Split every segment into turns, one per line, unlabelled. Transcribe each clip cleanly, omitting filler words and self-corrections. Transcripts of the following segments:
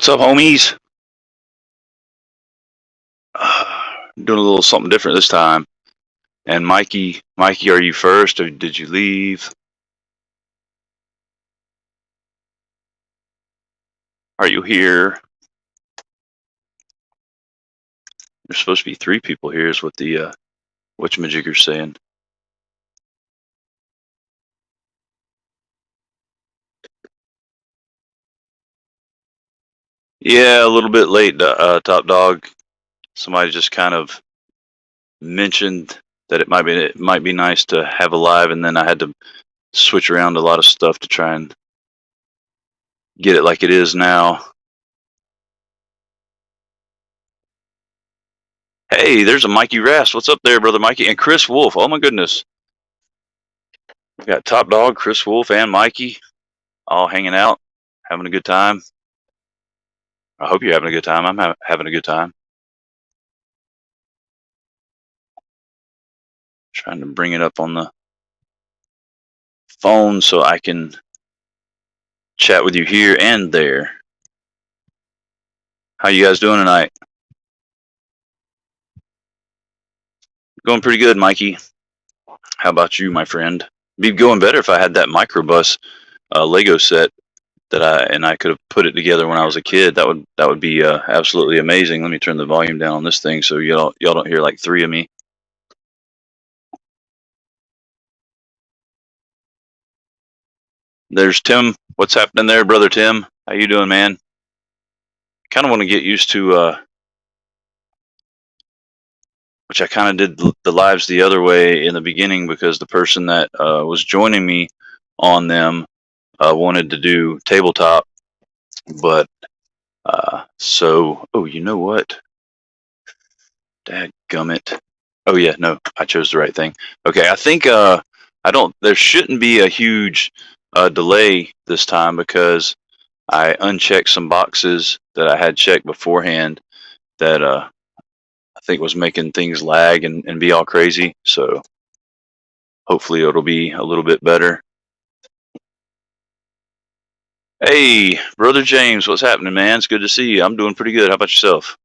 What's up, homies? Doing a little something different this time. And Mikey, are you first, or did you leave? Are you here? There's supposed to be three people here, is what the whatchamajigger's saying. Yeah, a little bit late, Top Dog. Somebody just kind of mentioned that it might be nice to have a live, and then I had to switch around a lot of stuff to try and get it like it is now. Hey, there's a Mikey Rast. What's up there, brother Mikey? And Chris Wolf. Oh my goodness. We got Top Dog, Chris Wolf, and Mikey all hanging out, having a good time. I hope you're having a good time. I'm having a good time. Trying to bring it up on the phone so I can chat with you here and there. How you guys doing tonight? Going pretty good, Mikey. How about you, my friend? Be going better if I had that microbus Lego set that I could have put it together when I was a kid. That would be absolutely amazing. Let me turn the volume down on this thing so y'all don't hear like three of me. There's Tim. What's happening there, brother Tim? How you doing, man? Kind of want to get used to which I kind of did the lives the other way in the beginning because the person that was joining me on them wanted to do tabletop, but oh, you know what? Dadgummit. Oh yeah, no, I chose the right thing. Okay, I think I don't. There shouldn't be a huge delay this time because I unchecked some boxes that I had checked beforehand that I think was making things lag and be all crazy. So hopefully it'll be a little bit better. Hey, brother James, what's happening, man? It's good to see you. I'm doing pretty good. How about yourself?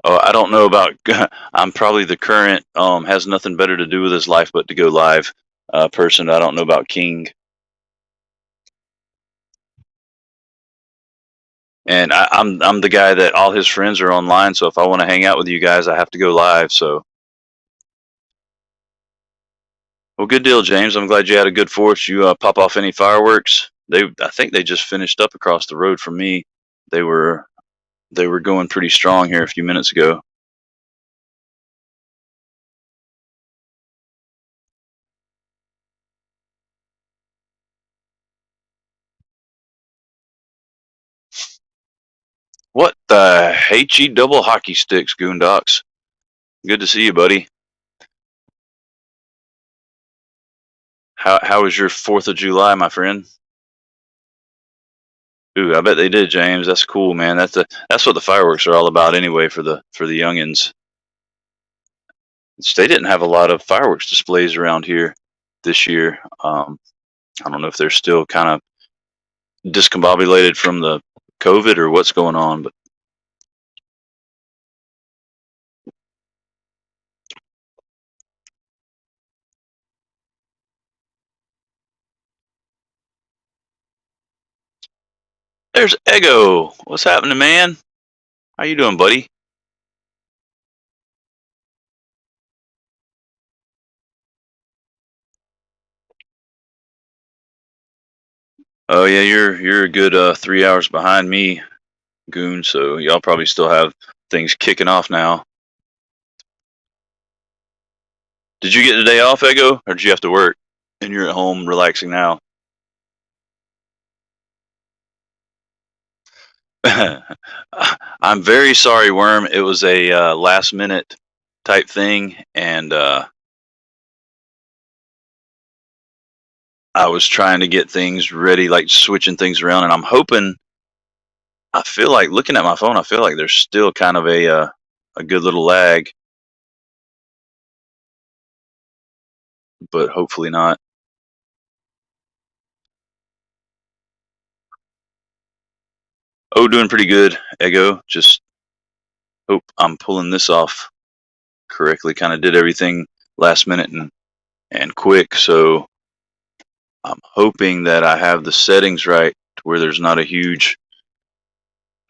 Oh, I don't know about. I'm probably the current has nothing better to do with his life but to go live person. I don't know about King, and I'm the guy that all his friends are online. So if I want to hang out with you guys, I have to go live. So well, good deal, James. I'm glad you had a good Fourth. You pop off any fireworks? I think they just finished up across the road from me. They were they were going pretty strong here a few minutes ago. What the HE double hockey sticks, Goondocks? Good to see you, buddy. How was your 4th of July, my friend? Ooh, I bet they did, James. That's cool, man. That's what the fireworks are all about anyway for the youngins. They didn't have a lot of fireworks displays around here this year. I don't know if they're still kind of discombobulated from the COVID or what's going on, but there's Ego. What's happening, man? How you doing, buddy? Oh yeah, you're a good 3 hours behind me, Goon. So y'all probably still have things kicking off now. Did you get the day off, Ego, or did you have to work? And you're at home relaxing now. I'm very sorry, Worm. It was a last minute type thing, and I was trying to get things ready, like switching things around. And I'm hoping. I feel like looking at my phone. I feel like there's still kind of a good little lag. but hopefully not. Oh, doing pretty good, Ego. Just hope I'm pulling this off correctly. Kind of did everything last minute and quick, so I'm hoping that I have the settings right to where there's not a huge,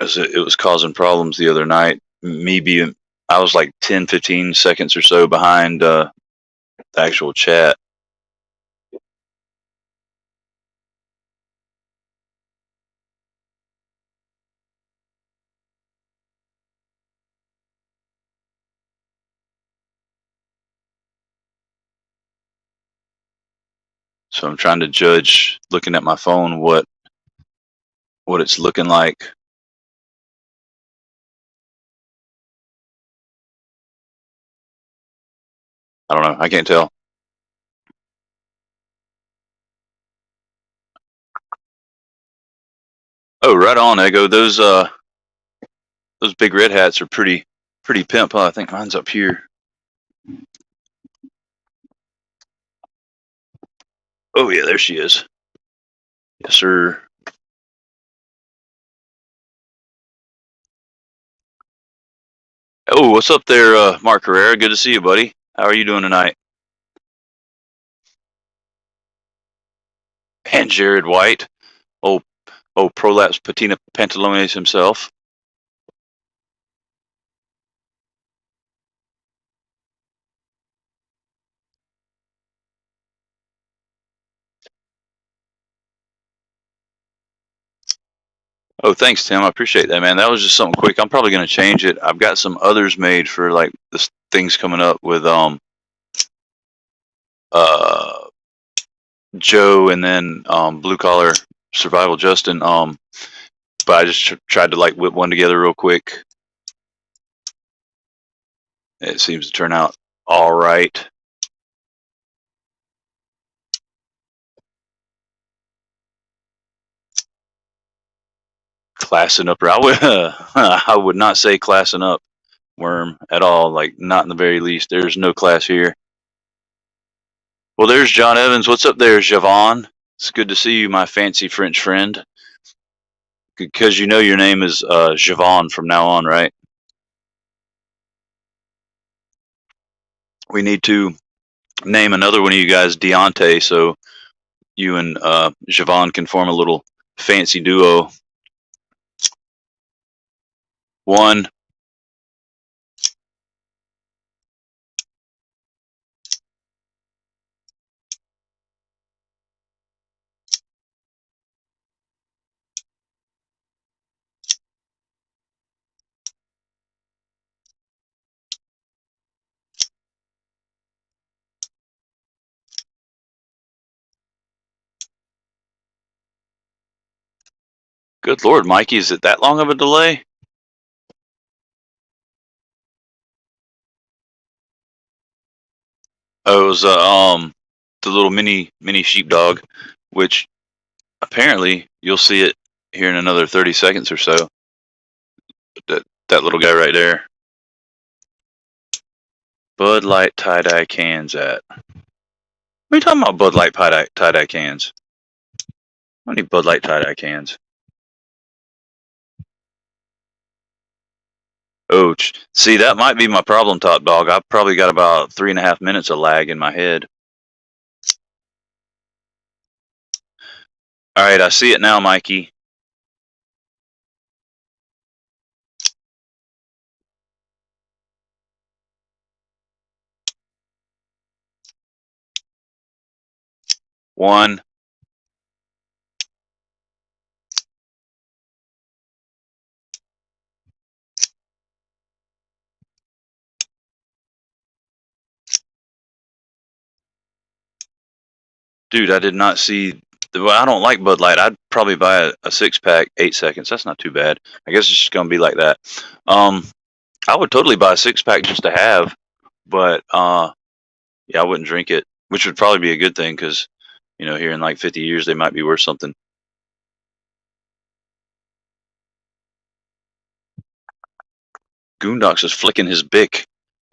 as it was causing problems the other night. Me being, I was like 10, 15 seconds or so behind the actual chat. So I'm trying to judge, looking at my phone, what it's looking like. I don't know. I can't tell. Oh, right on, Ego. Those big red hats are pretty pimp. Huh? I think mine's up here. Oh yeah, there she is. Yes, sir. Oh, what's up there, Mark Herrera? Good to see you, buddy. How are you doing tonight? And Jared White. Oh, oh, Prolapse Patina Pantalones himself. Oh, thanks, Tim. I appreciate that, man. That was just something quick. I'm probably going to change it. I've got some others made for like this things coming up with uh Joe and then Blue Collar Survival Justin. But I just tried to like whip one together real quick. It seems to turn out all right. Classing up, I would I would not say classing up, Worm, at all. Like not in the very least. There's no class here. Well, there's John Evans. What's up there, Javon? It's good to see you, my fancy French friend. Because you know your name is Javon from now on, right? We need to name another one of you guys Deontay, so you and Javon can form a little fancy duo. One. Good Lord, Mikey, is it that long of a delay? Oh, it was the little mini sheepdog, which apparently you'll see it here in another 30 seconds or so. That little guy right there. Bud Light tie-dye cans at. What are you talking about, Bud Light tie-dye cans? I need Bud Light tie-dye cans. Oh, see, that might be my problem, Top Dog. I've probably got about 3.5 minutes of lag in my head. All right, I see it now, Mikey. One. Dude, I did not see. Well, I don't like Bud Light. I'd probably buy a 6-pack, 8 seconds. That's not too bad. I guess it's just gonna be like that. I would totally buy a 6-pack just to have, but yeah, I wouldn't drink it, which would probably be a good thing because, here in like 50 years they might be worth something. Goondocks is flicking his bick.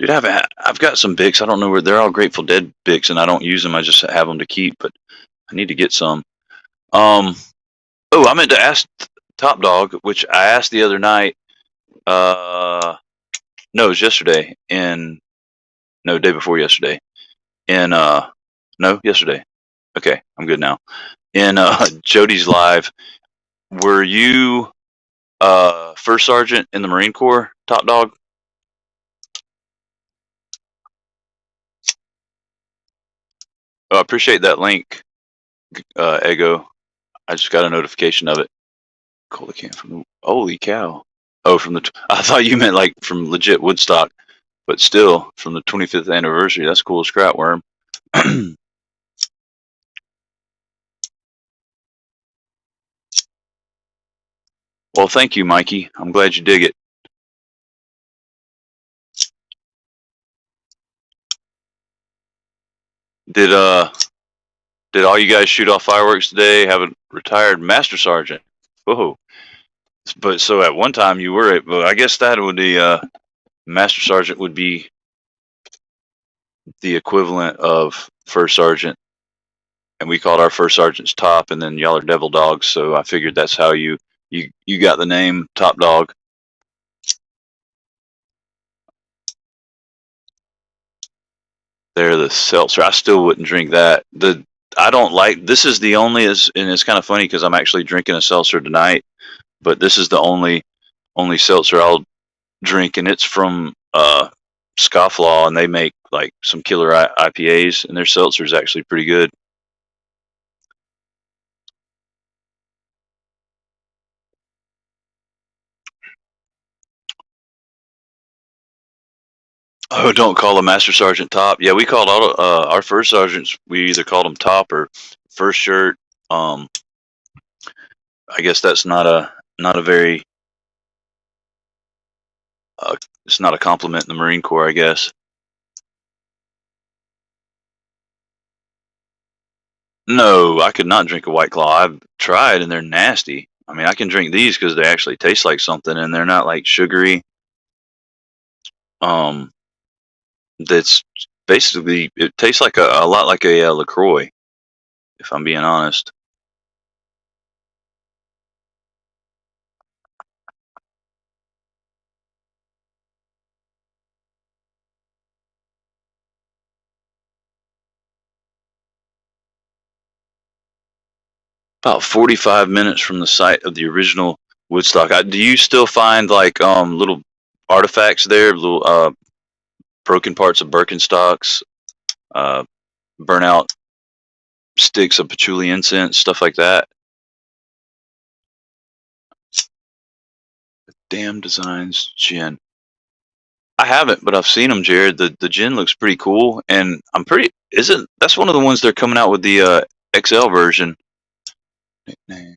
Dude, I've got some Bics. I don't know where they're all Grateful Dead Bics, and I don't use them. I just have them to keep, but I need to get some. Um, oh, I meant to ask Top Dog, which I asked the other night. No, it was yesterday. In no, day before yesterday. In no, yesterday. Okay, I'm good now. In Jody's live, were you first sergeant in the Marine Corps, Top Dog? Oh, I appreciate that link, Ego. I just got a notification of it. Cola can from the holy cow. Oh, from the I thought you meant like from legit Woodstock, but still from the 25th anniversary. That's cool, scrap worm. Well, thank you, Mikey. I'm glad you dig it. Did uh did all you guys shoot off fireworks today? Have a retired master sergeant? Whoa! But so at one time you were, well, I guess that would be master sergeant would be the equivalent of first sergeant, and we called our first sergeants Top, and then y'all are Devil Dogs. So I figured that's how you got the name Top Dog. They're the seltzer. I still wouldn't drink that. I don't like. This is the only and it's kind of funny because I'm actually drinking a seltzer tonight, but this is the only seltzer I'll drink, and it's from Scofflaw, and they make like some killer IPAs, and their seltzer is actually pretty good. Oh, don't call a master sergeant Top. Yeah, we called all our first sergeants. We either called them Top or first shirt. Um, I guess that's not a very it's not a compliment in the Marine Corps, I guess. No, I could not drink a White Claw. I've tried, and they're nasty. I mean, I can drink these because they actually taste like something, and they're not like sugary. Um, that's basically it tastes like a lot like a Lacroix, if I'm being honest. About 45 minutes from the site of the original Woodstock. Do you still find like little artifacts there, little broken parts of Birkenstocks, uh, burnout sticks of patchouli incense, stuff like that? Damn Designs gin. I haven't, but I've seen them, Jared. The gin looks pretty cool, and I'm pretty. Isn't that's one of the ones they're coming out with the XL version? Nickname.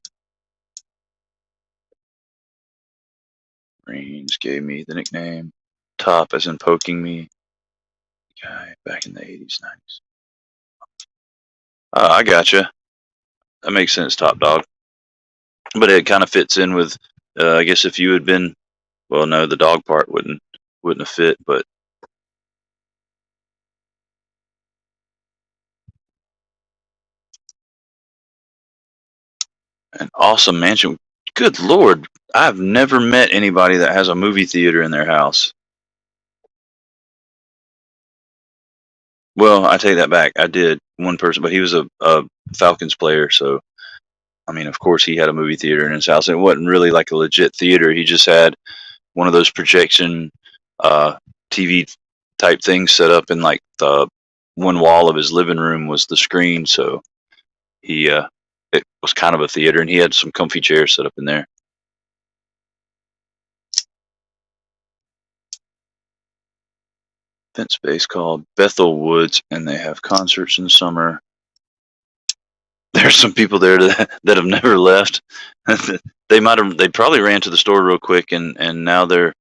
Marines gave me the nickname Top, as in poking me. Guy back in the 80s, 90s. I gotcha. That makes sense, Top Dog. But it kind of fits in with, I guess, if you had been. Well, no, the dog part wouldn't have fit, but an awesome mansion. Good Lord, I've never met anybody that has a movie theater in their house. Well, I take that back. I did one person, but he was a Falcons player, so I mean, of course, he had a movie theater in his house. And it wasn't really like a legit theater. He just had one of those projection uh, TV type things set up in like the one wall of his living room was the screen. So he it was kind of a theater, and he had some comfy chairs set up in there. Event space called Bethel Woods, and they have concerts in the summer. There's some people there that have never left. They probably ran to the store real quick, and now they're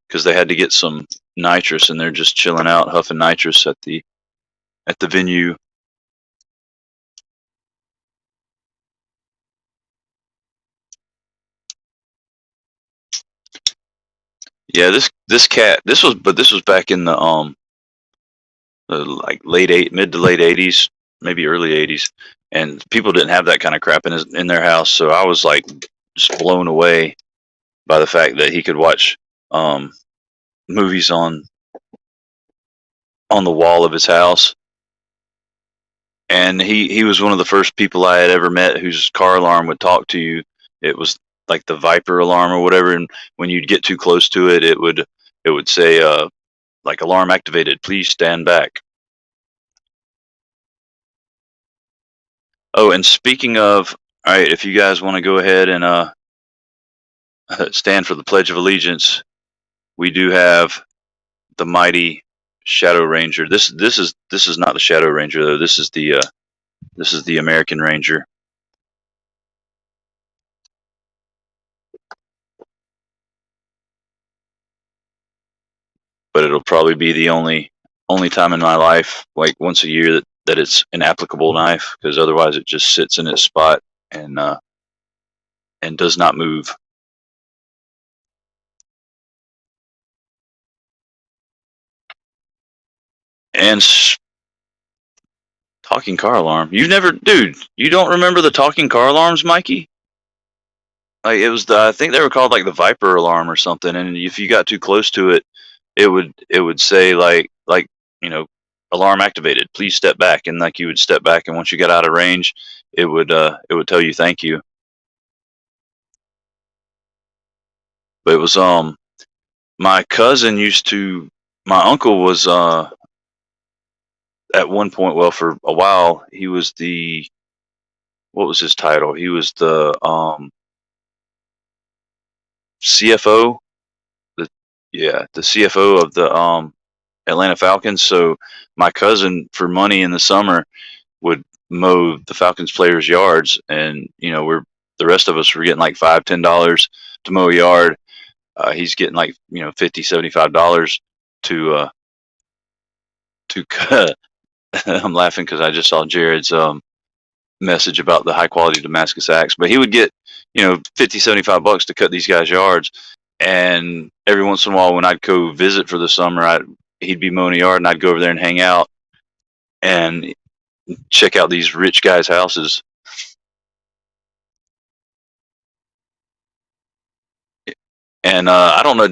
because they had to get some nitrous, and they're just chilling out huffing nitrous at the venue. Yeah, this cat. This was back in the like mid to late '80s, maybe early '80s, and people didn't have that kind of crap in their house. So I was like just blown away by the fact that he could watch um, movies on the wall of his house. And he was one of the first people I had ever met whose car alarm would talk to you. It was like the Viper alarm or whatever, and when you'd get too close to it, it would say like alarm activated. Please stand back. Oh, and speaking of, all right, if you guys want to go ahead and stand for the Pledge of Allegiance, we do have the mighty Shadow Ranger. This is not the Shadow Ranger though. This is the American Ranger. But it'll probably be the only time in my life, like once a year, that it's an applicable knife, because otherwise it just sits in its spot and does not move. And talking car alarm. You never, dude. You don't remember the talking car alarms, Mikey? Like it was I think they were called like the Viper alarm or something. And if you got too close to it, it would say like you know, alarm activated. Please step back, and like you would step back, and once you got out of range, it would tell you thank you. But it was my cousin used to. My uncle was at one point. Well, for a while, he was the what was his title? He was the CFO. The Yeah, the CFO of the Atlanta Falcons. So my cousin, for money in the summer, would mow the Falcons players' yards, and we're the rest of us were getting like $5-10 to mow a yard. He's getting like $50-75 to cut. I'm laughing because I just saw Jared's message about the high quality Damascus axe, but he would get 50-75 bucks to cut these guys' yards. And every once in a while, when I'd go visit for the summer, he'd be mowing a yard, and I'd go over there and hang out and check out these rich guys' houses. And I don't know,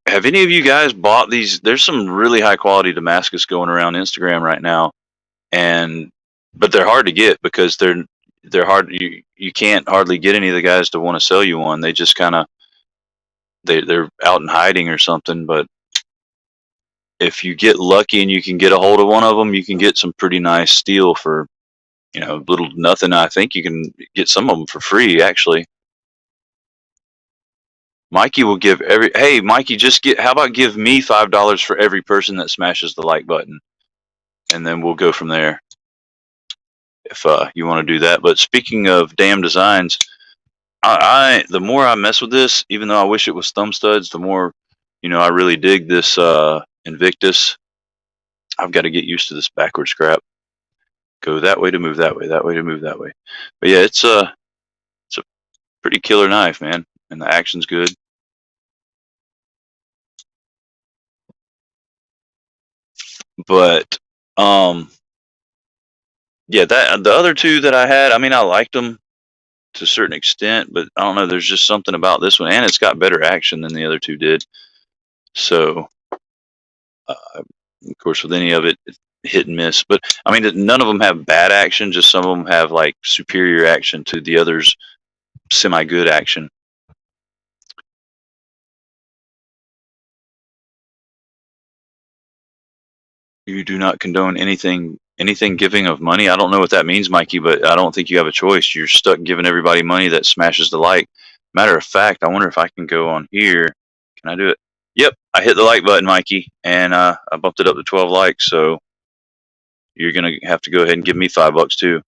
have any of you guys bought these? There's some really high quality Damascus going around Instagram right now, and but they're hard to get because they're hard. You can't hardly get any of the guys to want to sell you one. They just kind of they're out in hiding or something. But if you get lucky and you can get a hold of one of them, you can get some pretty nice steel for little to nothing. I think you can get some of them for free actually. Mikey will give hey Mikey, how about give me $5 for every person that smashes the like button, and then we'll go from there if you want to do that. But speaking of damn designs, I the more I mess with this, even though I wish it was thumb studs, the more I really dig this Invictus. I've got to get used to this backwards crap. Go that way to move that way, that way to move that way. But yeah, it's a pretty killer knife, man, and the action's good. But yeah, that the other two that I had, I mean, I liked them to a certain extent, but I don't know. There's just something about this one, and it's got better action than the other two did. So, of course, with any of it, it's hit and miss. But I mean, none of them have bad action. Just some of them have like superior action to the others' semi-good action. You do not condone anything giving of money. I don't know what that means, Mikey, but I don't think you have a choice. You're stuck giving everybody money that smashes the like. Matter of fact, I wonder if I can go on here. Can I do it? Yep, I hit the like button, Mikey, and I bumped it up to 12 likes. So you're gonna have to go ahead and give me $5 too.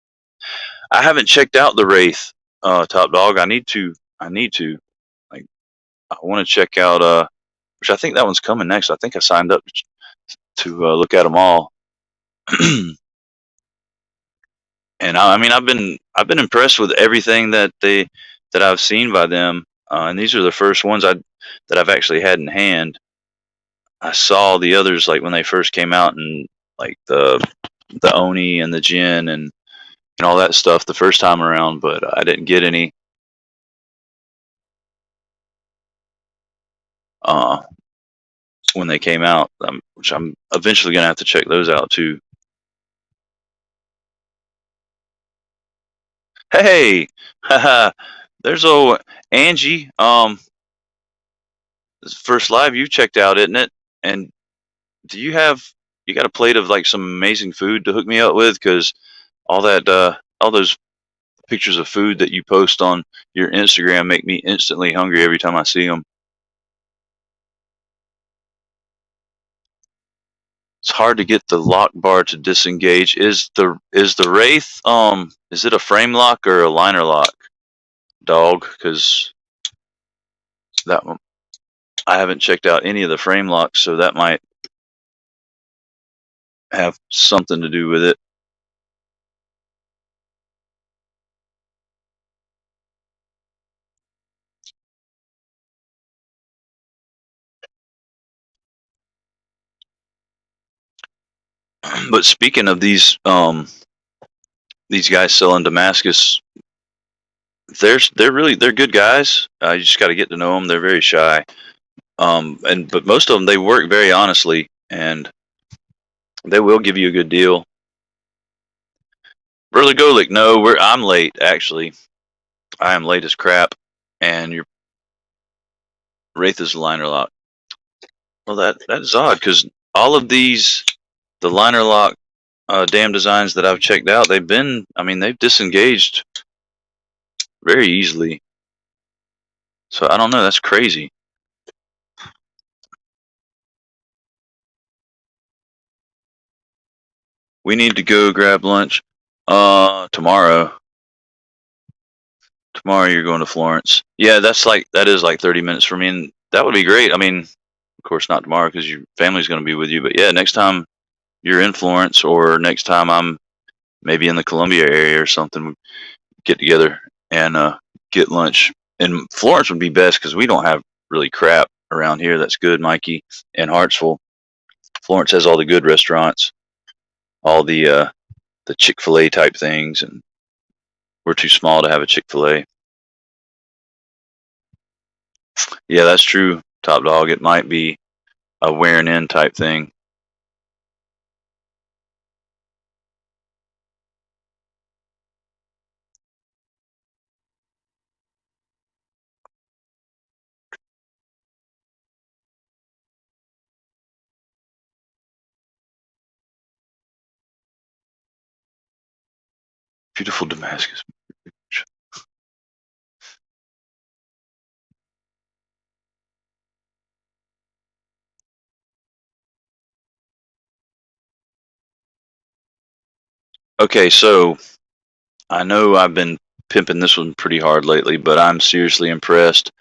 I haven't checked out the Wraith, Top Dog. I need to. Like, I want to check out. Which I think that one's coming next. I think I signed up to look at them all. And I mean, I've been impressed with everything that I've seen by them. And these are the first ones. that I've actually had in hand. I saw the others like when they first came out, and like the Oni and the Jin and all that stuff the first time around, but I didn't get any uh, when they came out, which I'm eventually gonna have to check those out too. Hey, haha, there's old Angie. This is the first live you checked out, isn't it? And do you got a plate of like some amazing food to hook me up with? Because all those pictures of food that you post on your Instagram make me instantly hungry every time I see them. It's hard to get the lock bar to disengage. Is the Wraith is it a frame lock or a liner lock, dog? Because that one I haven't checked out any of the frame locks, so that might have something to do with it. But speaking of these guys selling Damascus, they're good guys. You just got to get to know them. They're very shy. But most of them, they work very honestly, and they will give you a good deal. Brother Golik, no, I'm late actually. I am late as crap, and your Wraith is a liner lock. Well, that is odd because all of the liner lock dam designs that I've checked out, they've disengaged very easily. So I don't know. That's crazy. We need to go grab lunch. Tomorrow. Tomorrow you're going to Florence. Yeah, that is like 30 minutes for me, and that would be great. I mean, of course not tomorrow because your family's going to be with you. But yeah, next time you're in Florence, or next time I'm maybe in the Columbia area or something, we get together and get lunch. And Florence would be best because we don't have really crap around here that's good, Mikey. And Hartsville, Florence has all the good restaurants, all the Chick-fil-A type things, and we're too small to have a Chick-fil-A. Yeah, that's true, Top Dog. It might be a wearing in type thing. Beautiful Damascus. Okay, so I know I've been pimping this one pretty hard lately, but I'm seriously impressed.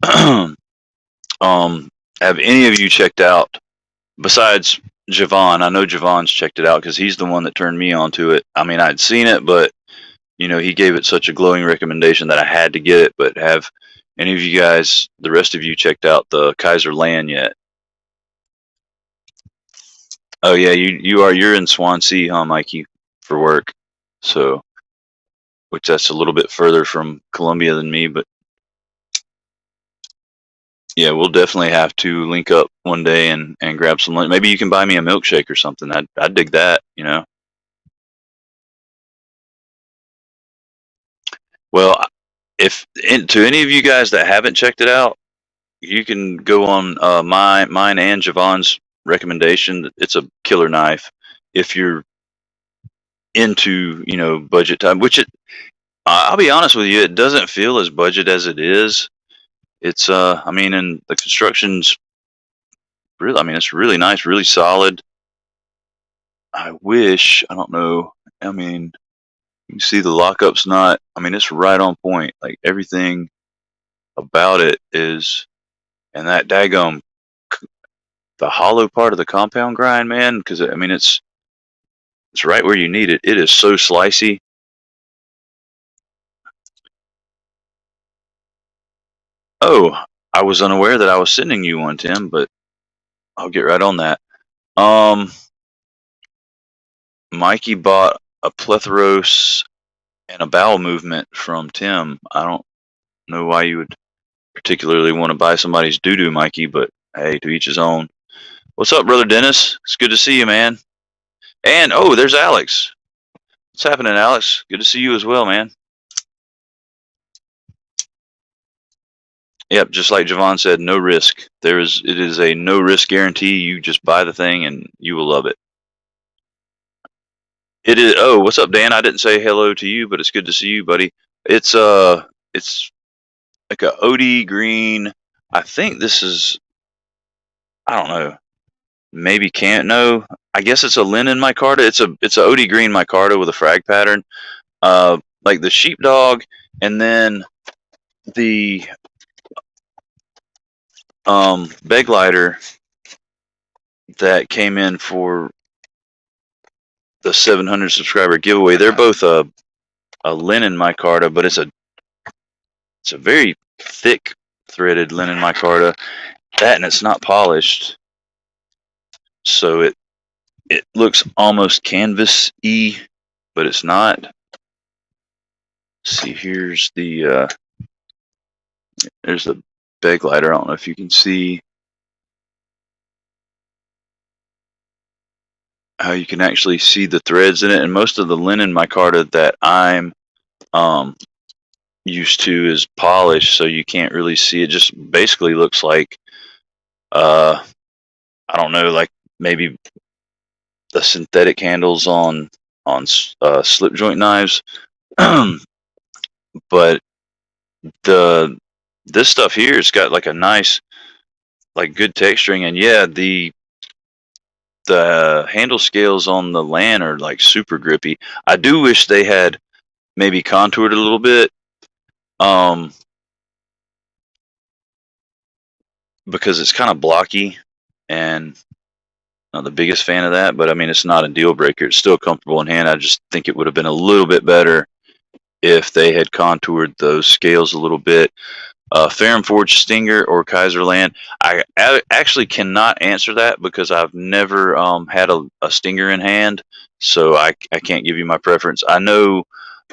um, have any of you checked out, besides Javon? I know Javon's checked it out because he's the one that turned me onto it. I mean, I'd seen it, but he gave it such a glowing recommendation that I had to get it. But have any of you guys, the rest of you, checked out the Kaiser Land yet? Oh yeah, you're in Swansea, huh, Mikey, for work. So, which that's a little bit further from Columbia than me, but yeah, we'll definitely have to link up one day and grab some lunch. Maybe you can buy me a milkshake or something. I'd dig that. Well, if to any of you guys that haven't checked it out, you can go on mine and Javon's recommendation. It's a killer knife if you're into budget time. Which I'll be honest with you, it doesn't feel as budget as it is. It's I mean, and the construction's really, I mean, it's really nice, really solid. I don't know. I mean, you see the lockup's not. I mean, it's right on point. Like everything about it is, and that daggum the hollow part of the compound grind, man. Because I mean, it's right where you need it. It is so slicey. Oh, I was unaware that I was sending you one, Tim, but I'll get right on that. Um, Mikey bought a plethoros and a bowel movement from Tim. I don't know why you would particularly want to buy somebody's doo-doo, Mikey, but hey, to each his own. What's up, brother Dennis? It's good to see you, man. And oh, there's Alex. What's happening, Alex? Good to see you as well, man. Yep, just like Javon said, no risk. It is a no risk guarantee. You just buy the thing and you will love it. It is. Oh, what's up, Dan? I didn't say hello to you, but it's good to see you, buddy. It's like a OD green. I think this is. I don't know. Maybe can't know. I guess it's a linen micarta. It's a OD green micarta with a frag pattern. Like the sheepdog, and then the beg lighter that came in for the 700 subscriber giveaway. They're both a linen micarta, but it's a very thick threaded linen micarta. That, and it's not polished, so it looks almost canvas-y, but it's not. Let's see, here's there's the beg lighter. I don't know if you can see how you can actually see the threads in it. And most of the linen micarta that I'm used to is polished, so you can't really see it. Just basically looks like I don't know, like maybe the synthetic handles on slip joint knives. But this stuff here has got like a nice, like good texturing, and yeah, the handle scales on the LAN are like super grippy. I do wish they had maybe contoured a little bit, because it's kind of blocky, and not the biggest fan of that. But I mean, it's not a deal breaker. It's still comfortable in hand. I just think it would have been a little bit better if they had contoured those scales a little bit. Ferrum Forge Stinger or Kaiserland? I actually cannot answer that because I've never had a Stinger in hand, so I can't give you my preference. I know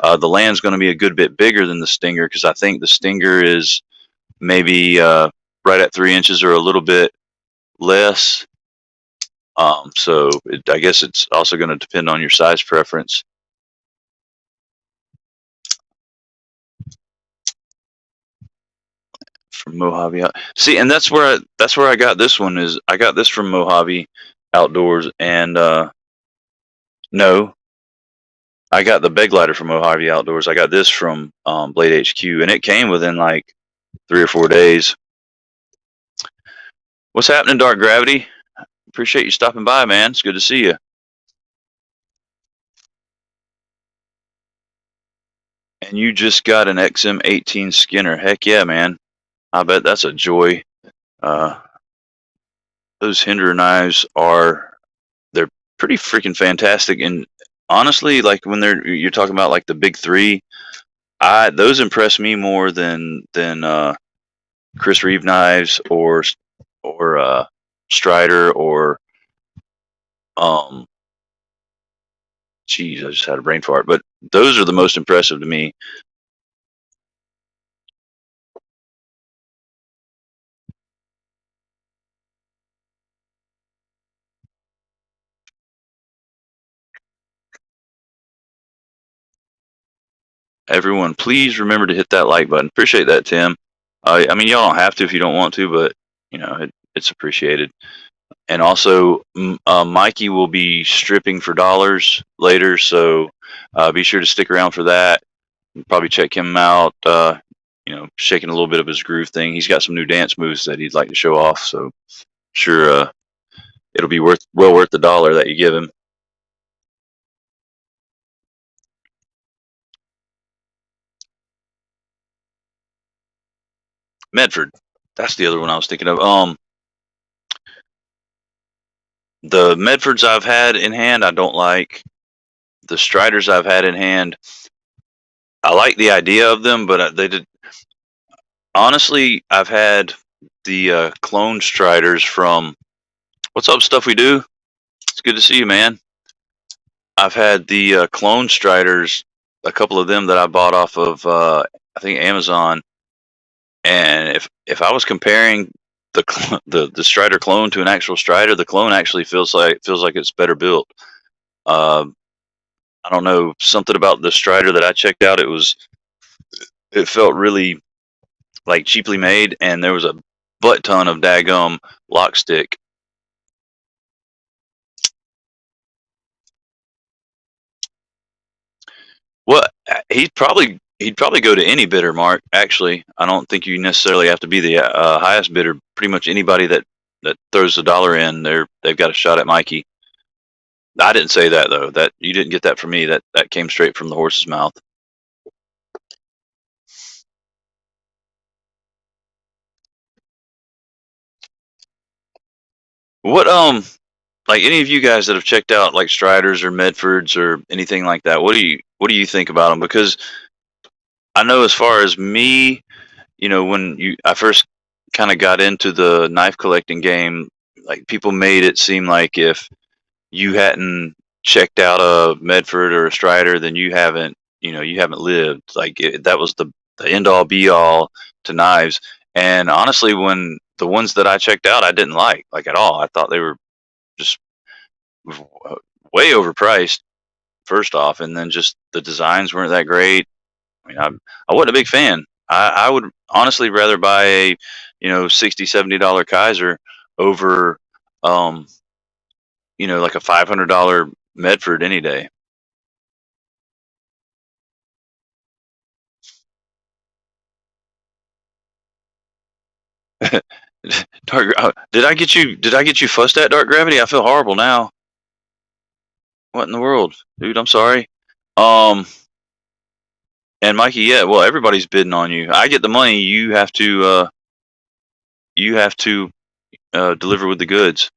the Land's going to be a good bit bigger than the Stinger, because I think the Stinger is maybe right at 3 inches or a little bit less. So I guess it's also going to depend on your size preference. From Mojave. See, and that's where I got this one. Is I got this from Mojave Outdoors, and no, I got the beg lighter from Mojave Outdoors. I got this from Blade HQ, and it came within like 3 or 4 days. What's happening, Dark Gravity? Appreciate you stopping by, man. It's good to see you. And you just got an XM18 Skinner. Heck yeah, man. I bet that's a joy. Those Hinder knives they're pretty freaking fantastic. And honestly, like when you're talking about like the big three, those impress me more than Chris Reeve knives or Strider or geez, I just had a brain fart. But those are the most impressive to me. Everyone, please remember to hit that like button. Appreciate that, Tim. I mean, y'all don't have to if you don't want to, but you know, it's appreciated. And also, Mikey will be stripping for dollars later, so be sure to stick around for that. Probably check him out. You know, shaking a little bit of his groove thing. He's got some new dance moves that he'd like to show off. So, sure, it'll be well worth the dollar that you give him. Medford, that's the other one I was thinking of. The Medfords I've had in hand, I don't like. The Striders I've had in hand, I like the idea of them, but they did. Honestly, I've had the clone striders from What's Up Stuff We Do. It's good to see you, man. I've had the clone striders, a couple of them that I bought off of I think Amazon, and if I was comparing the strider clone to an actual strider, the clone actually feels like it's better built. Um, I don't know, something about the strider that I checked out. It felt really like cheaply made, and there was a butt ton of daggum lock stick. Well, he'd probably go to any bidder, Mark. Actually, I don't think you necessarily have to be the highest bidder. Pretty much anybody that throws a dollar in, they've got a shot at Mikey. I didn't say that though. That you didn't get that from me. That came straight from the horse's mouth. What like any of you guys that have checked out like Striders or Medfords or anything like that? What do you think about them? Because I know as far as me, when I first kind of got into the knife collecting game, like people made it seem like if you hadn't checked out a Medford or a Strider, then you haven't lived. Like that was the end all be all to knives. And honestly, when the ones that I checked out, I didn't like at all. I thought they were just w- way overpriced. First off, and then just the designs weren't that great. I mean, I wasn't a big fan. I would honestly rather buy a, 60, $70 Kaiser over, um, like a $500 Medford any day. Did I get you fussed at Dark Gravity? I feel horrible now. What in the world, dude? I'm sorry. Um, and Mikey, yeah, well, everybody's bidding on you. I get the money. You have to deliver with the goods.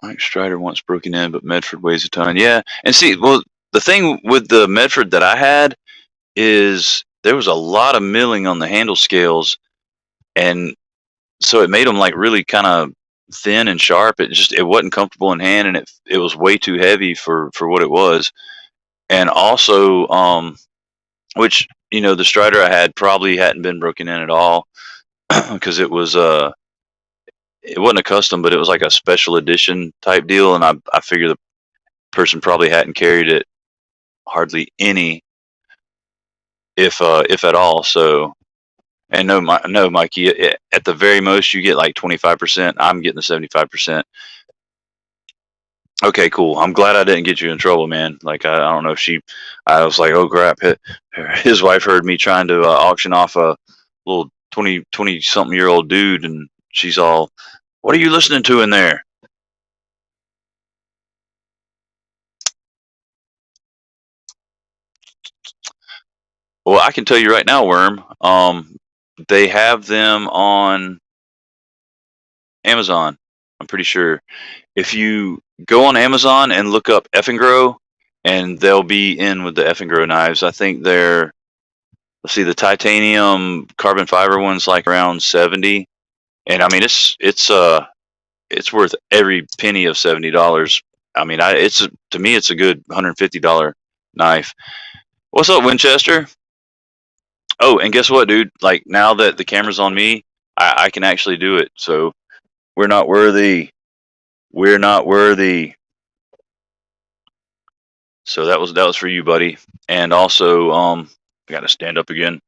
Mike Strider once broken in, but Medford weighs a ton. Yeah, and see, well, the thing with the Medford that I had is there was a lot of milling on the handle scales, and so it made them like really kind of thin and sharp. It wasn't comfortable in hand, and it was way too heavy for what it was. And also, which the Strider I had probably hadn't been broken in at all because it wasn't a custom, but it was like a special edition type deal, and I figure the person probably hadn't carried it hardly any, if at all. So, and no, Mikey, at the very most you get like 25%. I'm getting the 75%. Okay, cool. I'm glad I didn't get you in trouble, man. Like I don't know if I was like, oh crap, his wife heard me trying to auction off a little 20 something year old dude, and she's all, what are you listening to in there? Well, I can tell you right now, Worm. They have them on Amazon. I'm pretty sure. If you go on Amazon and look up Effingro, and they'll be in with the Effingro knives. I think they're, let's see, the titanium carbon fiber one's like around 70, and I mean it's worth every penny of $70. I mean, to me it's a good $150 knife. What's up, Winchester? Oh, and guess what, dude? Like now that the camera's on me, I can actually do it. So we're not worthy. We're not worthy. So that was for you, buddy. And also, I got to stand up again.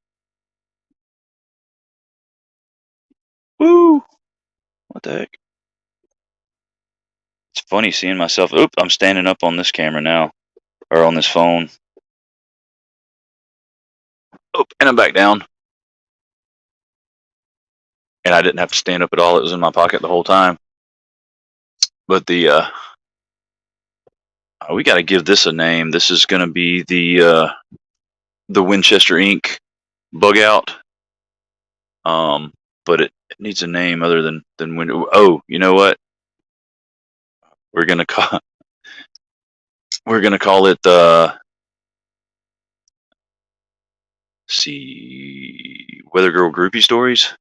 Woo! What the heck? It's funny seeing myself. Oop! I'm standing up on this camera now, or on this phone. Oop! And I'm back down. And I didn't have to stand up at all. It was in my pocket the whole time. But we got to give this a name. This is going to be the Winchester Inc. Bug Out. But it needs a name other than window. Oh, you know what? We're gonna call we're gonna call it see, Weather Girl Groupie Stories.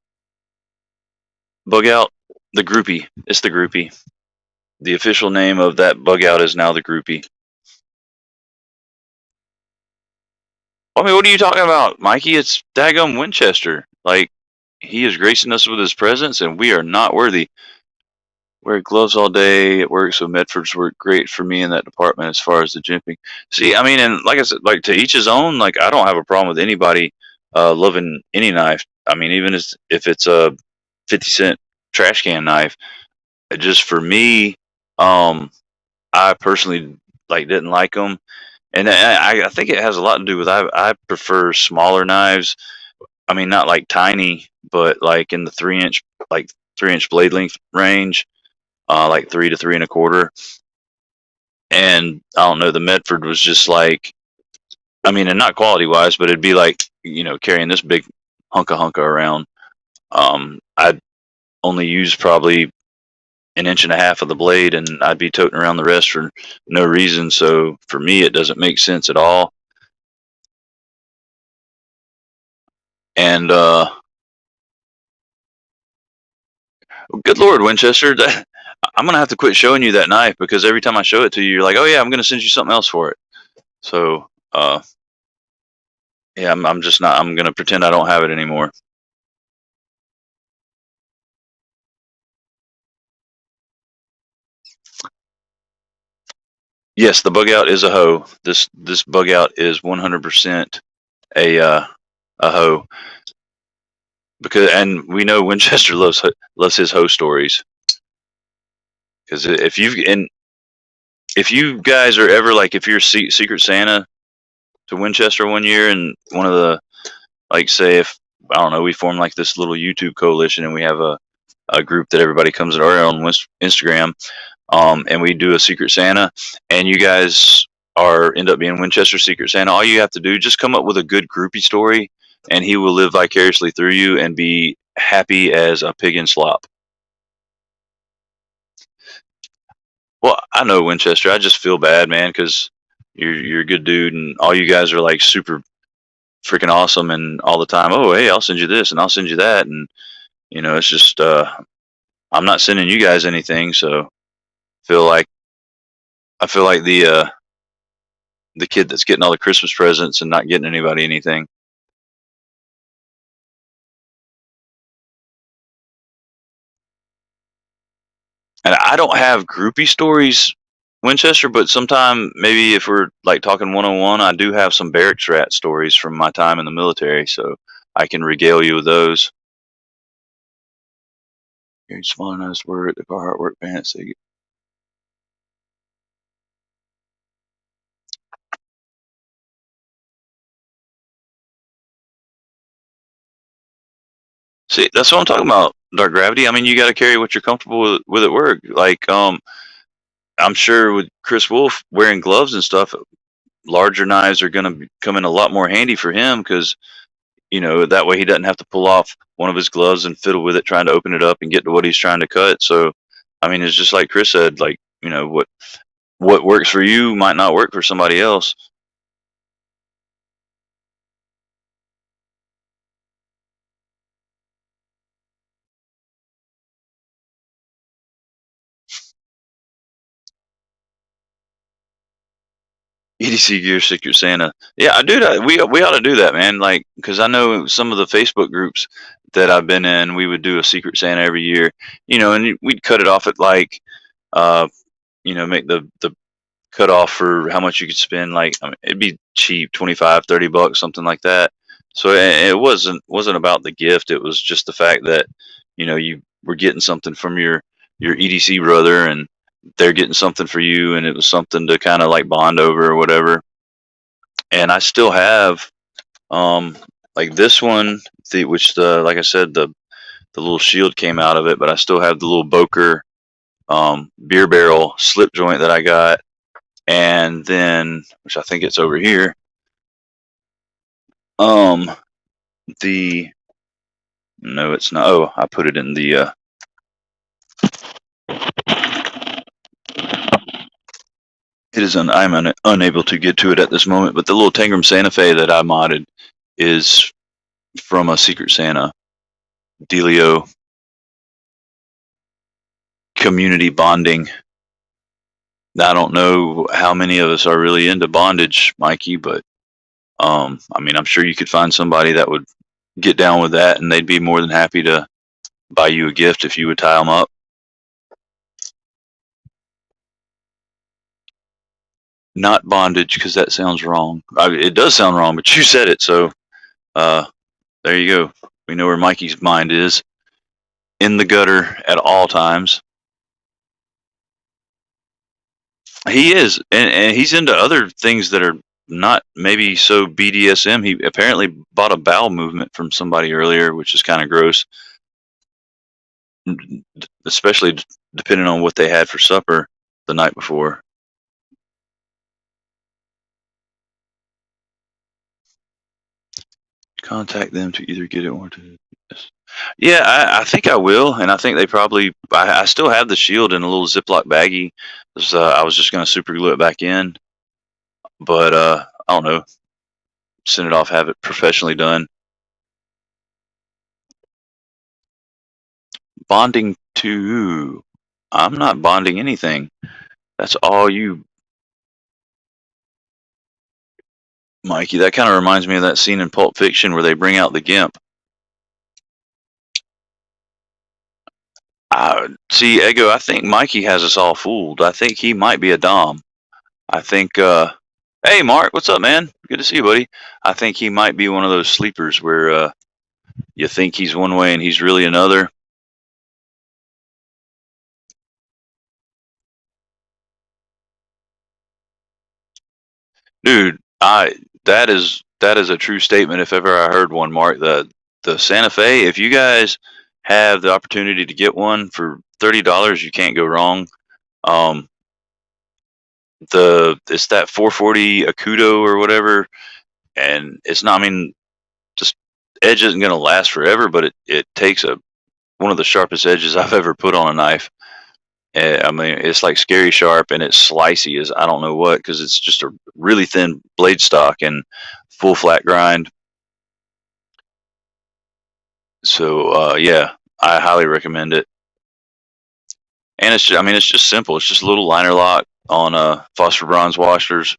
Bug out. The Groupie. It's the Groupie. The official name of that bug out is now the Groupie. I mean, what are you talking about, Mikey? It's daggum Winchester. Like, he is gracing us with his presence, and we are not worthy. Wear gloves all day at work, so Medfords work great for me in that department as far as the gymping. See, I mean, and like I said, like to each his own. Like, I don't have a problem with anybody loving any knife. I mean, even if it's a 50-cent trash can knife. Just for me, um, I personally like didn't like them, and I think it has a lot to do with I prefer smaller knives. I mean, not like tiny, but like in the 3 inch, like 3 inch blade length range, like 3 to 3 1/4. And I don't know, the Medford was just like, I mean, and not quality wise, but it'd be like, carrying this big hunka around. I'd only use probably an inch and a half of the blade, and I'd be toting around the rest for no reason. So for me, it doesn't make sense at all. And good Lord, Winchester, I'm gonna have to quit showing you that knife, because every time I show it to you, you're like, "Oh yeah, I'm gonna send you something else for it." So yeah, I'm just not. I'm gonna pretend I don't have it anymore. Yes, the bug out is a hoe. This bug out is 100% a hoe, because, and we know Winchester loves his hoe stories. Because if you guys are ever like, if you're Secret Santa to Winchester one year, and one of the, like, say, if I don't know, we form like this little YouTube coalition, and we have a group that everybody comes to our own Instagram, and we do a Secret Santa, and you guys end up being Winchester Secret Santa. All you have to do, just come up with a good groupie story, and he will live vicariously through you and be happy as a pig in slop. Well, I know, Winchester. I just feel bad, man, because you're a good dude, and all you guys are like super freaking awesome, and all the time, oh hey, I'll send you this and I'll send you that, and it's just I'm not sending you guys anything, so feel like I feel like the kid that's getting all the Christmas presents and not getting anybody anything. And I don't have groupie stories, Winchester, but sometime maybe if we're like talking 101, I do have some barracks rat stories from my time in the military, so I can regale you with those. Very small nice word, the Carhartt work pants. See, that's what I'm talking about, Dark Gravity. I mean, you got to carry what you're comfortable with at work. Like, I'm sure with Chris Wolf wearing gloves and stuff, larger knives are going to come in a lot more handy for him, because that way he doesn't have to pull off one of his gloves and fiddle with it trying to open it up and get to what he's trying to cut. So, I mean, it's just like Chris said, like, what works for you might not work for somebody else. EDC Gear Secret Santa. Yeah, I do that. We ought to do that, man. Like, because I know some of the Facebook groups that I've been in, we would do a Secret Santa every year. And we'd cut it off at like, uh, make the cut off for how much you could spend. Like, I mean, it'd be cheap, 25, $30, something like that. So it wasn't about the gift. It was just the fact that you were getting something from your EDC brother, and they're getting something for you, and it was something to kind of like bond over or whatever. And I still have like this one, which like I said, the little shield came out of it, but I still have the little Boker beer barrel slip joint that I got, and then, which I think it's over here, um the no, it's not. Oh, I put it in the it is unable to get to it at this moment, but the little Tangram Santa Fe that I modded is from a Secret Santa dealio, community bonding. I don't know how many of us are really into bondage, Mikey, but I mean, I'm sure you could find somebody that would get down with that, and they'd be more than happy to buy you a gift if you would tie them up. Not bondage, because that sounds wrong. It does sound wrong, but you said it, so uh, there you go. We know where Mikey's mind is, in the gutter at all times. He is, and he's into other things that are not maybe so BDSM. He apparently bought a bowel movement from somebody earlier, which is kind of gross, especially depending on what they had for supper the night before. Contact them to either get it or to. Yes. Yeah, I think I will, and I think they probably. I still have the shield in a little Ziploc baggie. I was just going to super glue it back in, but I don't know. Send it off, have it professionally done. Bonding to. I'm not bonding anything. That's all you, Mikey. That kind of reminds me of that scene in Pulp Fiction where they bring out the Gimp. See, Ego, I think Mikey has us all fooled. I think he might be a Dom. I think, hey, Mark, what's up, man? Good to see you, buddy. I think he might be one of those sleepers where you think he's one way and he's really another. Dude, that is a true statement if ever I heard one, Mark. The Santa Fe, if you guys have the opportunity to get one for $30, you can't go wrong. Um, it's that 440 Akudo or whatever, and it's not. I mean, just edge isn't going to last forever, but it takes one of the sharpest edges I've ever put on a knife. I mean, it's like scary sharp, and it's slicey as I don't know what, because it's just a really thin blade stock and full flat grind. So yeah, I highly recommend it. And I mean, it's just simple. It's just a little liner lock on phosphor bronze washers.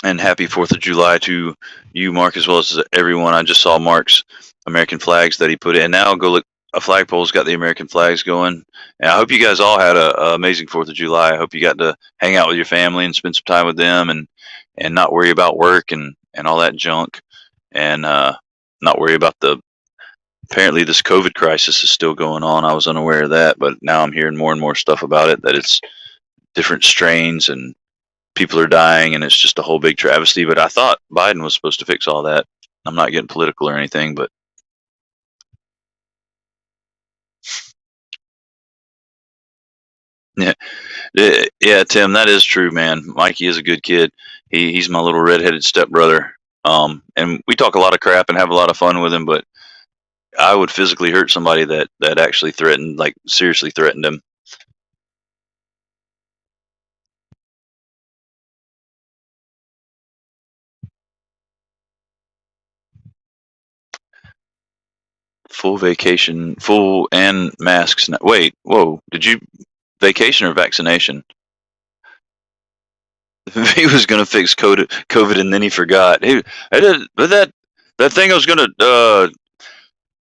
And happy 4th of July to you, Mark, as well as everyone. I just saw Mark's American flags that he put in. Now go look. A flagpole's got the American flags going. And I hope you guys all had a amazing 4th of July. I hope you got to hang out with your family and spend some time with them, and not worry about work and all that junk, and not worry about the. Apparently, this COVID crisis is still going on. I was unaware of that, but now I'm hearing more and more stuff about it. That it's different strains and people are dying, and it's just a whole big travesty. But I thought Biden was supposed to fix all that. I'm not getting political or anything, but yeah, yeah, Tim, that is true, man. Mikey is a good kid. He's my little redheaded stepbrother. And we talk a lot of crap and have a lot of fun with him, but I would physically hurt somebody that actually threatened, like seriously threatened him. Full vacation, full and masks. Wait, whoa, did you vacation or vaccination? He was going to fix COVID, and then he forgot. I did, but that thing I was going to.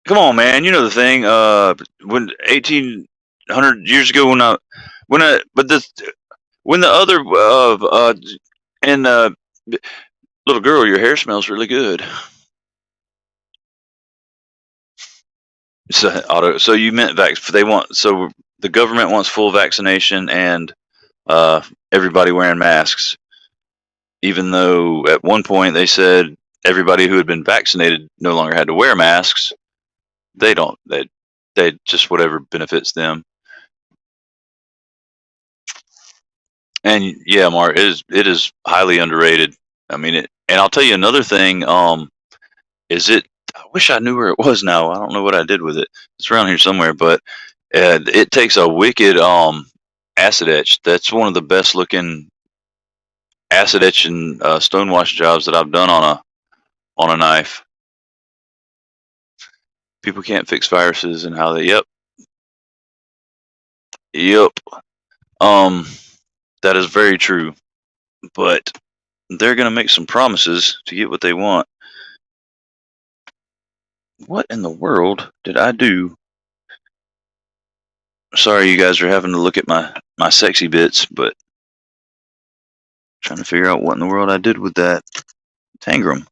Come on, man, you know the thing. When 1800 years ago, but this when the other and little girl, your hair smells really good. So you meant they want, so the government wants full vaccination and uh, everybody wearing masks, even though at one point they said everybody who had been vaccinated no longer had to wear masks. They don't. They just whatever benefits them. And yeah, Mark, it is highly underrated. I mean it. And I'll tell you another thing. Is I wish I knew where it was now. I don't know what I did with it. It's around here somewhere, but it takes a wicked acid etch. That's one of the best looking acid etch and stonewash jobs that I've done on a knife. People can't fix viruses and how they. Yep, yep. Um, that is very true. But they're gonna make some promises to get what they want. What in the world did I do? Sorry, you guys are having to look at my sexy bits, but trying to figure out what in the world I did with that tangram.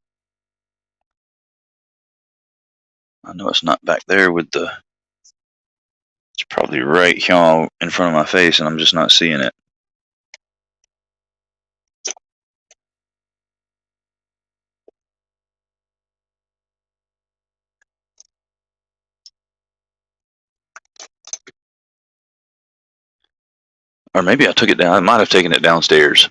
I know it's not back there with the. It's probably right here in front of my face, and I'm just not seeing it. Or maybe I took it down. I might have taken it downstairs.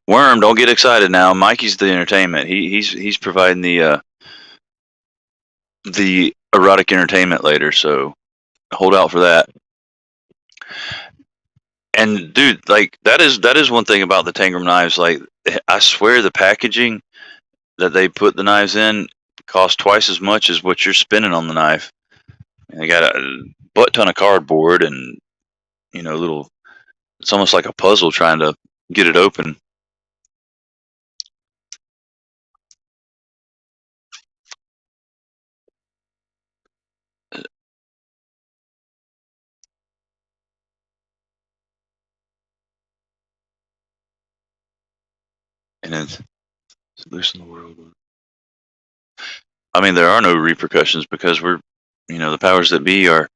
Worm, don't get excited now. Mikey's the entertainment. He's providing the erotic entertainment later, so hold out for that. And dude, like that is one thing about the Tangram knives. Like I swear, the packaging that they put the knives in costs twice as much as what you're spending on the knife. And they got a butt ton of cardboard and little. It's almost like a puzzle trying to get it open. And it's loose in the world. I mean, there are no repercussions because the powers that be are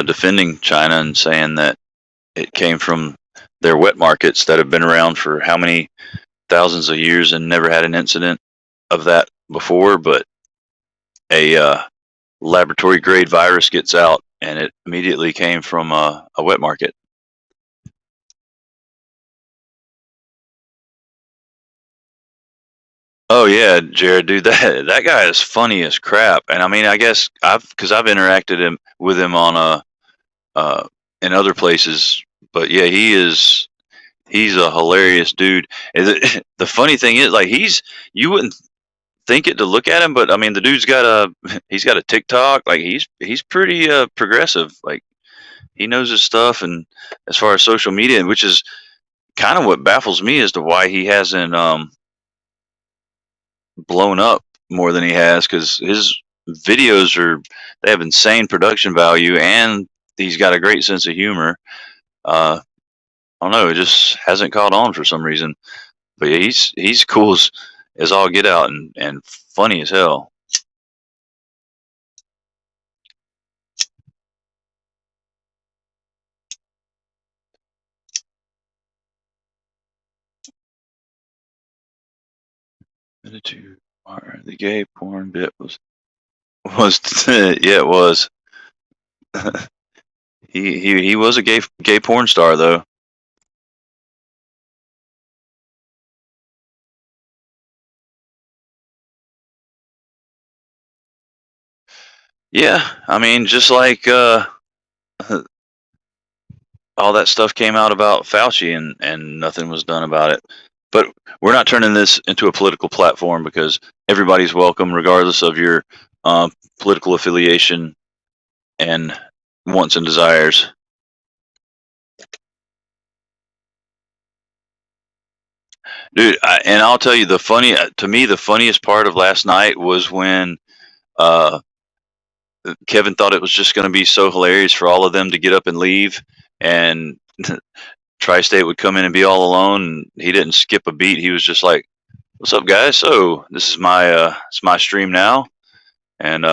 defending China and saying that it came from their wet markets that have been around for how many thousands of years and never had an incident of that before. But a laboratory grade virus gets out, and it immediately came from a wet market. Oh yeah, Jared, dude, that guy is funny as crap. And I mean, I guess I've interacted with him on uh in other places, but yeah, he's a hilarious dude. And the funny thing is, like, you wouldn't think it to look at him, but I mean, the dude's got he's got a TikTok. Like he's pretty progressive. Like he knows his stuff, and as far as social media, which is kind of what baffles me as to why he hasn't blown up more than he has, because his videos they have insane production value, and he's got a great sense of humor. I don't know, it just hasn't caught on for some reason. But yeah, he's cool as all get out and funny as hell. The gay porn bit was yeah, it was. He was a gay porn star though. Yeah, I mean, just like all that stuff came out about Fauci, and nothing was done about it. But we're not turning this into a political platform because everybody's welcome, regardless of your political affiliation and wants and desires. Dude, and I'll tell you, to me, the funniest part of last night was when uh, Kevin thought it was just going to be so hilarious for all of them to get up and leave, and Tri-State would come in and be all alone. And he didn't skip a beat. He was just like, "What's up, guys? So this is it's my stream now." And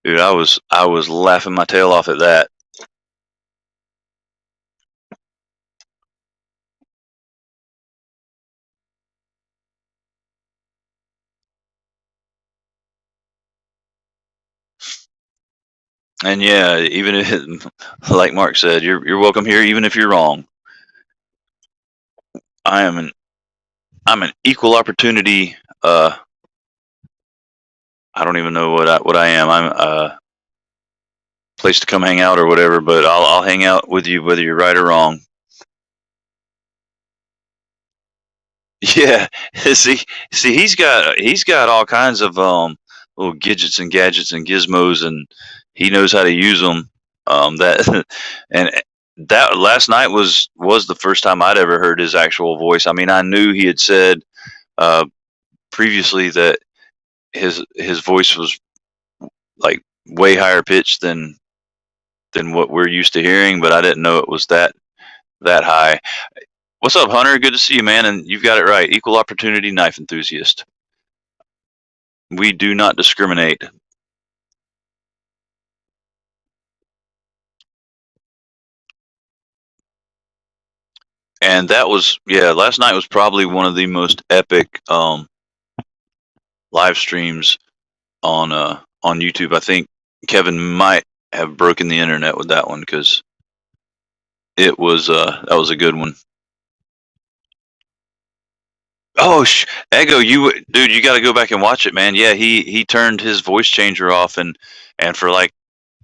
dude, I was laughing my tail off at that. And yeah, even if, like Mark said, you're welcome here, even if you're wrong. I am an I'm an equal opportunity. I don't even know what I am. I'm a place to come hang out or whatever. But I'll hang out with you whether you're right or wrong. Yeah, see, he's got all kinds of little gadgets and gizmos, and he knows how to use them. That and that last night was the first time I'd ever heard his actual voice. I mean, I knew he had said uh, previously that his voice was like way higher pitched than what we're used to hearing, but I didn't know it was that high. What's up, Hunter? Good to see you, man. And you've got it right. Equal opportunity knife enthusiast. We do not discriminate. And that was, yeah, last night was probably one of the most epic live streams on YouTube. I think Kevin might have broken the internet with that one because it was that was a good one. Oh, Ego, dude, you got to go back and watch it, man. Yeah, he turned his voice changer off, and for like,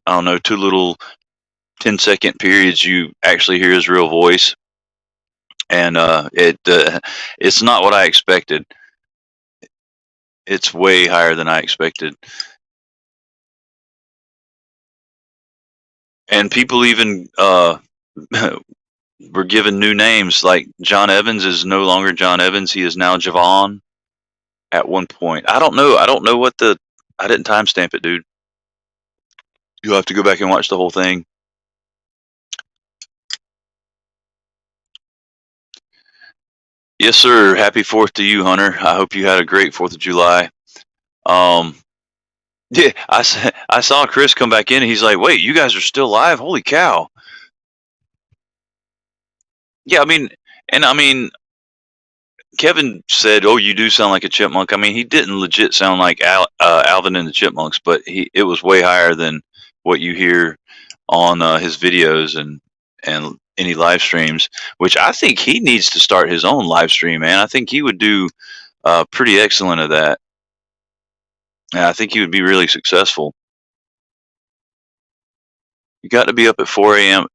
I don't know, two little 10-second periods, you actually hear his real voice, and it's not what I expected. It's way higher than I expected, and people even were given new names. Like John Evans is no longer John Evans; he is now Javon. At one point, I don't know. I don't know what the. I didn't timestamp it, dude. You'll have to go back and watch the whole thing. Yes, sir. Happy Fourth to you, Hunter. I hope you had a great Fourth of July. Um, yeah, I saw Chris come back in. And he's like, "Wait, you guys are still live? Holy cow!" Yeah, I mean, Kevin said, "Oh, you do sound like a chipmunk." I mean, he didn't legit sound like Alvin and the Chipmunks, but it was way higher than what you hear on his videos and any live streams. Which I think he needs to start his own live stream, man. I think he would do pretty excellent at that. And I think he would be really successful. You got to be up at 4 a.m.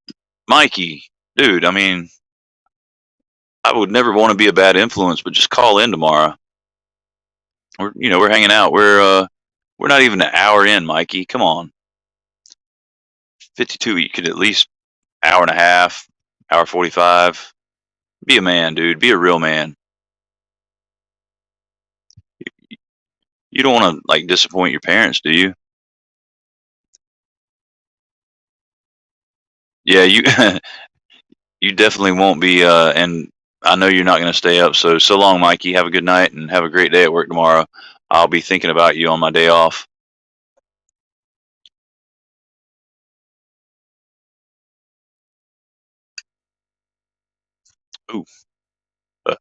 Mikey, dude. I mean, I would never want to be a bad influence, but just call in tomorrow. We're hanging out. We're not even an hour in, Mikey. Come on, 52. You could at least hour and a half, hour 45. Be a man, dude. Be a real man. You don't want to like disappoint your parents, do you? Yeah, you you definitely won't be. And I know you're not going to stay up. So long, Mikey. Have a good night and have a great day at work tomorrow. I'll be thinking about you on my day off. Ooh, uh,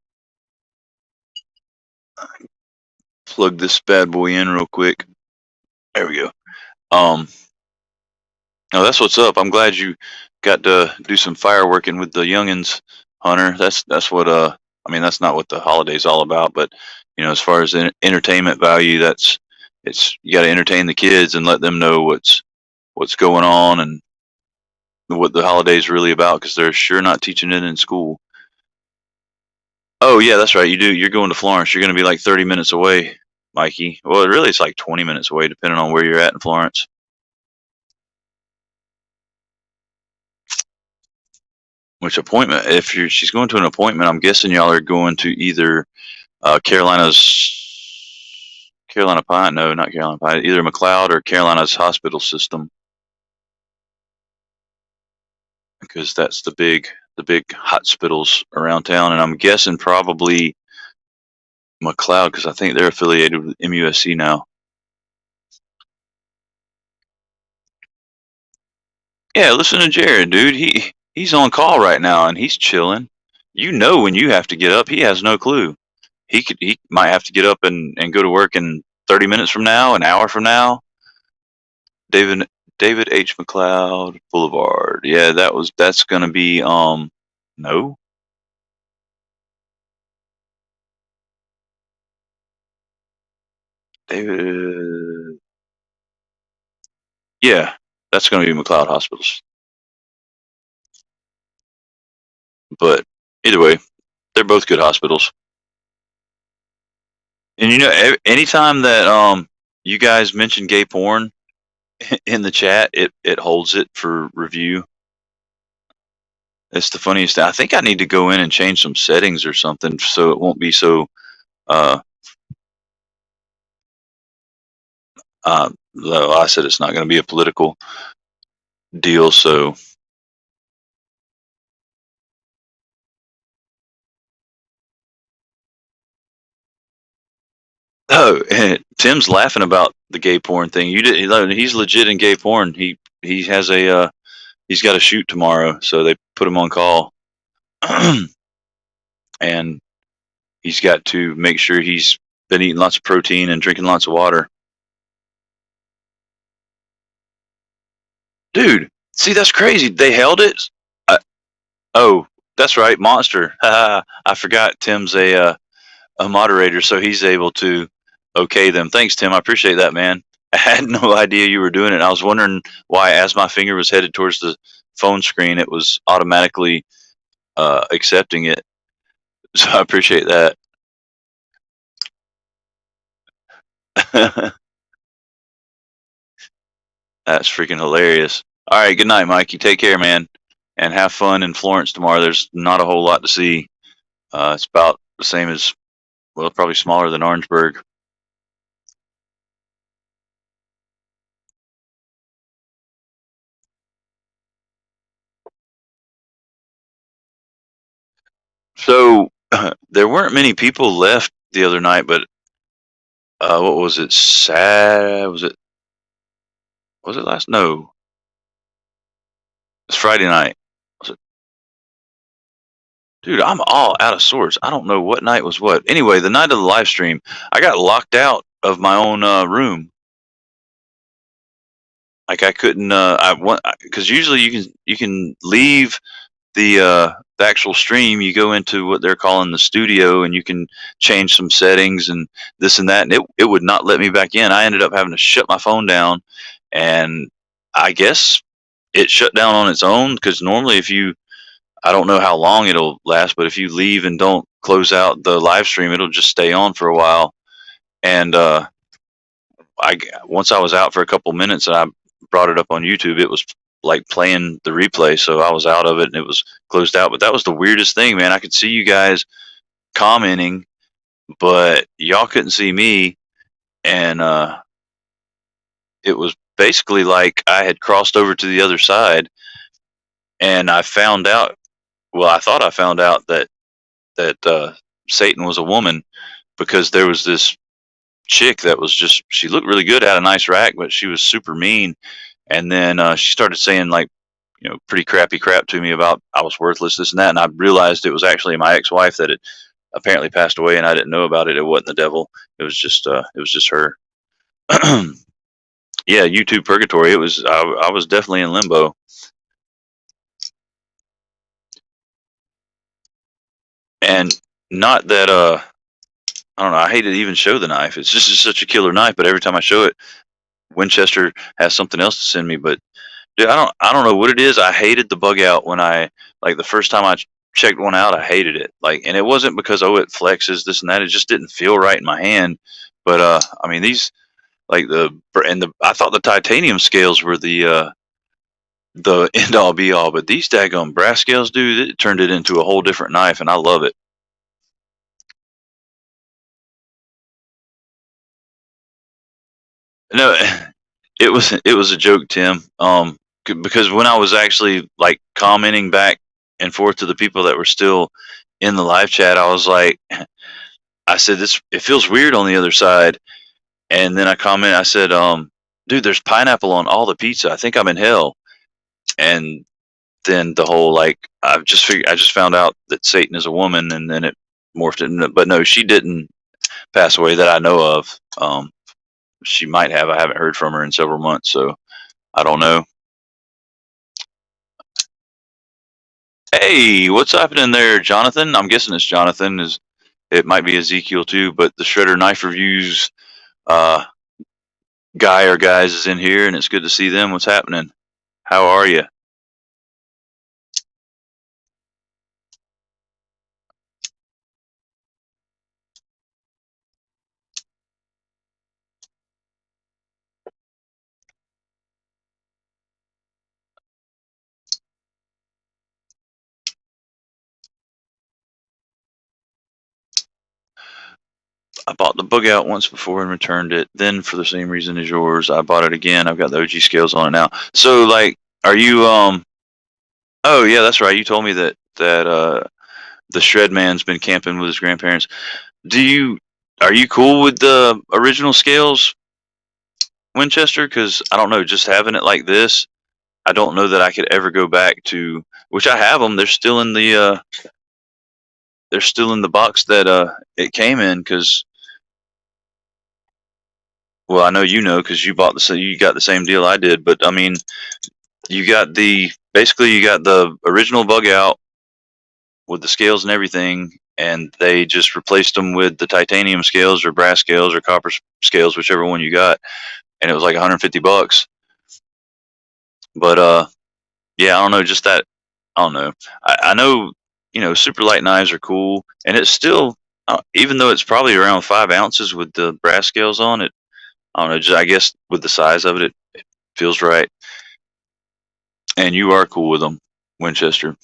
plug this bad boy in real quick. There we go. Um, no, that's what's up. I'm glad you got to do some fireworking with the youngins, Hunter. That's what I mean, that's not what the holiday's all about, but as far as entertainment value, it's you got to entertain the kids and let them know what's going on and what the holiday's really about because they're sure not teaching it in school. Oh yeah, that's right. You do. You're going to Florence. You're going to be like 30 minutes away, Mikey. Well, really, it's like 20 minutes away, depending on where you're at in Florence. Which appointment? If she's going to an appointment, I'm guessing y'all are going to either Carolina Pine. No, not Carolina Pine. Either McLeod or Carolina's hospital system, because that's the big hospitals around town. And I'm guessing probably McLeod because I think they're affiliated with MUSC now. Yeah, listen to Jared, dude. He's on call right now and he's chilling. When you have to get up, he has no clue. He might have to get up and go to work in 30 minutes from now, an hour from now. David David H. McLeod Boulevard. Yeah, that's gonna be no. David. Yeah, that's gonna be McLeod Hospitals. But either way, they're both good hospitals. And anytime that you guys mention gay porn in the chat, it holds it for review. It's the funniest thing. I think I need to go in and change some settings or something so it won't be so uh though I said it's not going to be a political deal, so oh, and Tim's laughing about the gay porn thing. You did he's legit in gay porn. He has a he's got a shoot tomorrow, so they put him on call. And he's got to make sure he's been eating lots of protein and drinking lots of water. Dude, see that's crazy. They held it. I, oh, that's right, Monster. I forgot Tim's a moderator, so he's able to okay them. Thanks, Tim. I appreciate that, man. I had no idea you were doing it. I was wondering why, as my finger was headed towards the phone screen, it was automatically accepting it. So I appreciate that. That's freaking hilarious. All right, good night, Mikey. Take care, man, and have fun in Florence tomorrow. There's not a whole lot to see. It's about the same as, well, probably smaller than Orangeburg. So there weren't many people left the other night, but what was it? Was it last? No, it's Friday night. Was it? Dude, I'm all out of sorts. I don't know what night was what. Anyway, the night of the live stream, I got locked out of my own room. Like I couldn't. I want because usually you can leave the actual stream. You go into what they're calling the studio, and you can change some settings and this and that. And it would not let me back in. I ended up having to shut my phone down, and I guess it shut down on its own because normally if you I don't know how long it'll last, but if you leave and don't close out the live stream, it'll just stay on for a while. And once I was out for a couple minutes and I brought it up on YouTube, it was like playing the replay, so I was out of it and it was closed out. But that was the weirdest thing, man. I could see you guys commenting, but y'all couldn't see me, and it was basically like I had crossed over to the other side, and I found out. Well, I thought I found out that Satan was a woman because there was this chick that was just she looked really good, had a nice rack, but she was super mean. And then she started saying like, pretty crappy crap to me about I was worthless, this and that. And I realized it was actually my ex-wife that had apparently passed away, and I didn't know about it. It wasn't the devil. It was just her. Yeah, YouTube purgatory. I was definitely in limbo, and not that I don't know. I hate to even show the knife. It's just such a killer knife, but every time I show it, Winchester has something else to send me. But dude, I don't know what it is. I hated the bug out when I like the first time I checked one out. I hated it. Like, and it wasn't because it flexes this and that. It just didn't feel right in my hand. But I mean these like the I thought the titanium scales were the end all be all, but these daggone brass scales, dude, it turned it into a whole different knife, and I love it. No, it was a joke, Tim. Because when I was actually like commenting back and forth to the people that were still in the live chat, I was like, I said this. It feels weird on the other side, and then I comment. I said, dude, there's pineapple on all the pizza. I think I'm in hell. And then the whole like, I just found out that Satan is a woman, and then it morphed into. But no, she didn't pass away that I know of. She might have. I haven't heard from her in several months, so I don't know. Hey, what's happening there, Jonathan? I'm guessing it's Jonathan. Is it might be Ezekiel too, but the Shredder Knife Reviews uh, guy or guys is in here, and it's good to see them. What's happening? How are you? I bought the bug out once before and returned it. Then, for the same reason as yours, I bought it again. I've got the OG scales on it now. So, like, are you? Oh yeah, that's right. You told me that the Shred Man's been camping with his grandparents. Do you? Are you cool with the original scales, Winchester? Because I don't know, just having it like this, I don't know that I could ever go back to. Which I have them. They're still in the box that it came in. Because well, I know you know because you got the same deal I did. But I mean, you got the basically you got the original bug out with the scales and everything, and they just replaced them with the titanium scales or brass scales or copper scales, whichever one you got, and it was like 150 bucks. But yeah, I don't know, just that. I don't know. I know, super light knives are cool, and it's still, even though it's probably around 5 ounces with the brass scales on it. I don't know. Just I guess with the size of it, it feels right. And you are cool with them, Winchester.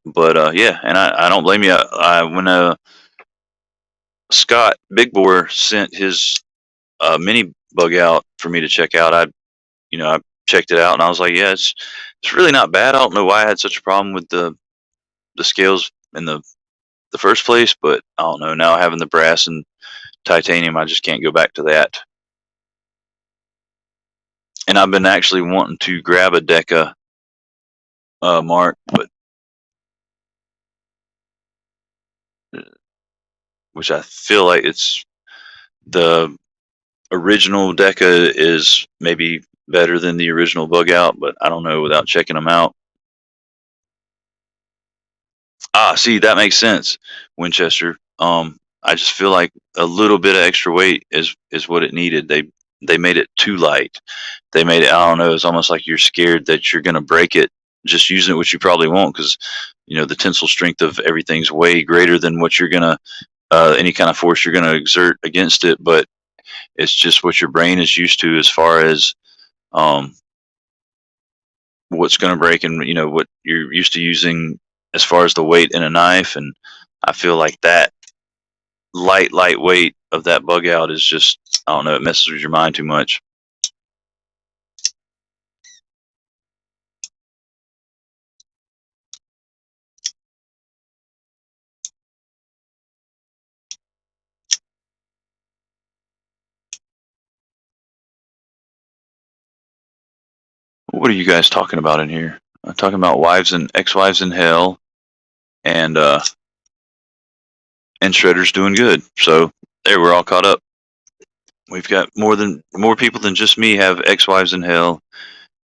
But yeah, and I don't blame you. When Scott Big Bore sent his mini bug out for me to check out, I checked it out and I was like, yeah, it's really not bad. I don't know why I had such a problem with the scales in the first place, but I don't know. Now having the brass and titanium, I just can't go back to that. And I've been actually wanting to grab a Deca mark, but which I feel like it's the original Deca is maybe better than the original bug out, but I don't know without checking them out. Ah, see, that makes sense, Winchester. I just feel like a little bit of extra weight is what it needed. They made it too light. They made it. I don't know. It's almost like you're scared that you're gonna break it just using it, which you probably won't, because the tensile strength of everything's way greater than what you're gonna any kind of force you're gonna exert against it. But it's just what your brain is used to as far as um, what's going to break and what you're used to using as far as the weight in a knife. And I feel like that lightweight of that bug out is just, I don't know, it messes with your mind too much. What are you guys talking about in here? I'm talking about wives and ex-wives in hell, and Shredder's doing good. So there, we're all caught up. We've got more people than just me have ex-wives in hell,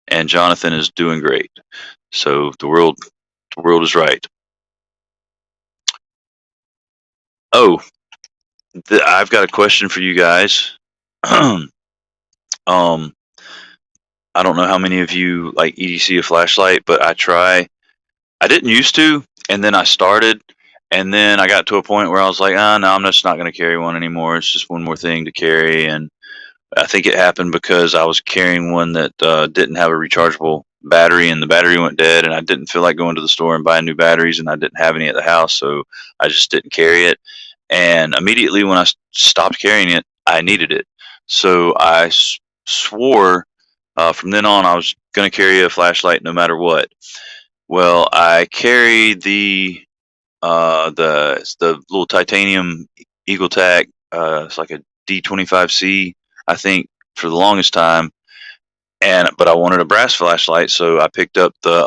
and Jonathan is doing great. So the world is right. Oh, I've got a question for you guys. um, I don't know how many of you like EDC a flashlight, but I didn't used to, and then I started, and then I got to a point where I was like, ah, no, I'm just not going to carry one anymore. It's just one more thing to carry, and I think it happened because I was carrying one that didn't have a rechargeable battery, and the battery went dead, and I didn't feel like going to the store and buying new batteries, and I didn't have any at the house, so I just didn't carry it. And immediately when I stopped carrying it, I needed it. So I swore from then on I was going to carry a flashlight no matter what. Well, I carried the little titanium Eagle Tac. It's like a D25C, I think, for the longest time. But I wanted a brass flashlight, so I picked up the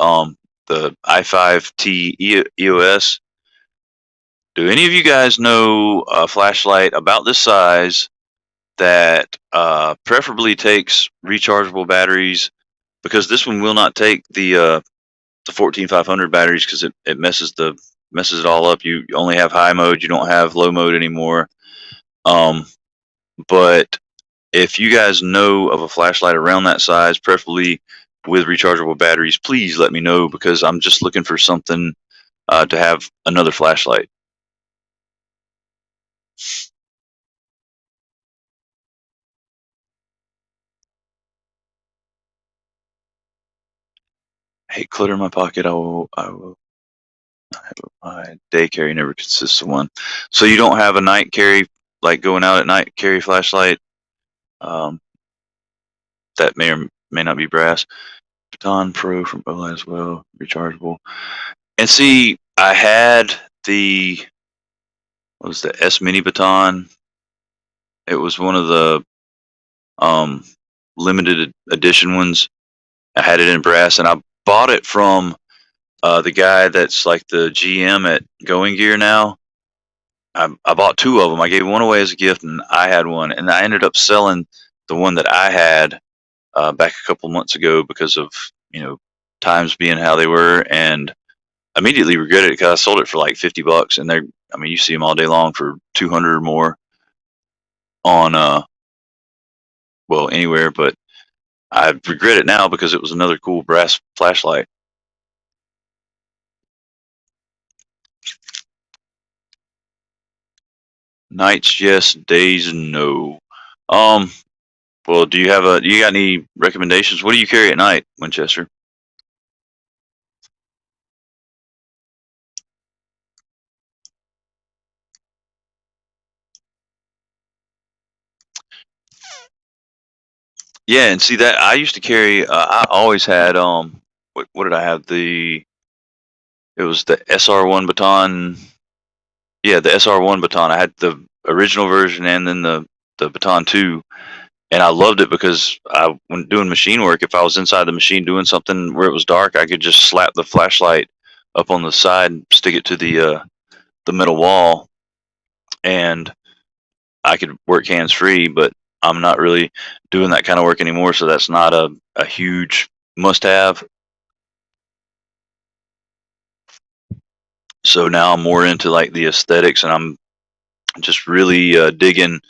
i5T EOS. Do any of you guys know a flashlight about this size that preferably takes rechargeable batteries because this one will not take the 14500 batteries because it messes it all up. You only have high mode, you don't have low mode anymore. Um, but if you guys know of a flashlight around that size, preferably with rechargeable batteries, please let me know because I'm just looking for something to have another flashlight. Hey, clutter in my pocket. I will my day carry never consists of one. So you don't have a night carry, like going out at night carry flashlight. Um, that may or may not be brass. Baton Pro from Ola as well, rechargeable. And see, I had the what was the S Mini Baton. It was one of the um, limited edition ones. I had it in brass, and I bought it from the guy that's like the GM at Going Gear now. I bought two of them. I gave one away as a gift, and I had one, and I ended up selling the one that I had back a couple months ago because of times being how they were, and immediately regretted it because I sold it for like $50, and I mean, you see them all day long for 200 or more on well, anywhere, but I regret it now because it was another cool brass flashlight. Nights, yes. Days, no. Um. Well, do you got any recommendations? What do you carry at night, Winchester? Yeah, and see that I used to carry. I always had. What did I have? It was the SR1 baton. Yeah, the SR1 baton. I had the original version and then the baton 2, and I loved it because when doing machine work, if I was inside the machine doing something where it was dark, I could just slap the flashlight up on the side, and stick it to the metal wall, and I could work hands free. But I'm not really doing that kind of work anymore, so that's not a huge must have. So now I'm more into like the aesthetics, and I'm just really digging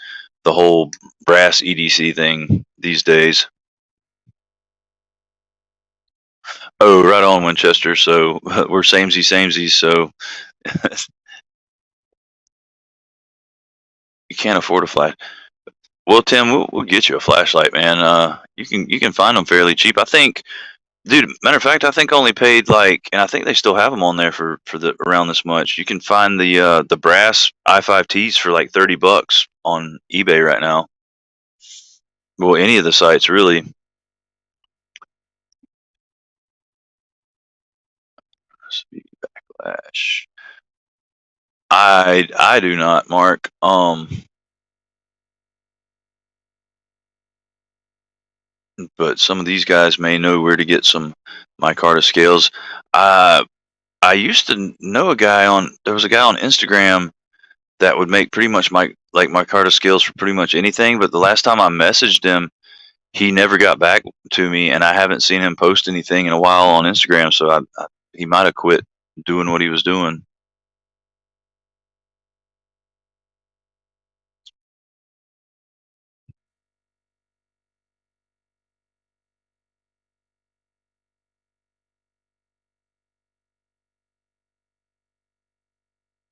the whole brass EDC thing these days. Oh, right on, Winchester. So we're samey samesies. So you can't afford a flash. Well, Tim, we'll get you a flashlight, man. You can find them fairly cheap. I think, dude. Matter of fact, I think I only paid like, and I think they still have them on there for the around this much. You can find the brass i5Ts for like $30 on eBay right now. Well, any of the sites really. Flash. I do not, Mark. But some of these guys may know where to get some micarta scales. Uh, I used to know a guy on. There was a guy on Instagram that would make pretty much micarta scales for pretty much anything. But the last time I messaged him, he never got back to me, and I haven't seen him post anything in a while on Instagram. So he might have quit doing what he was doing.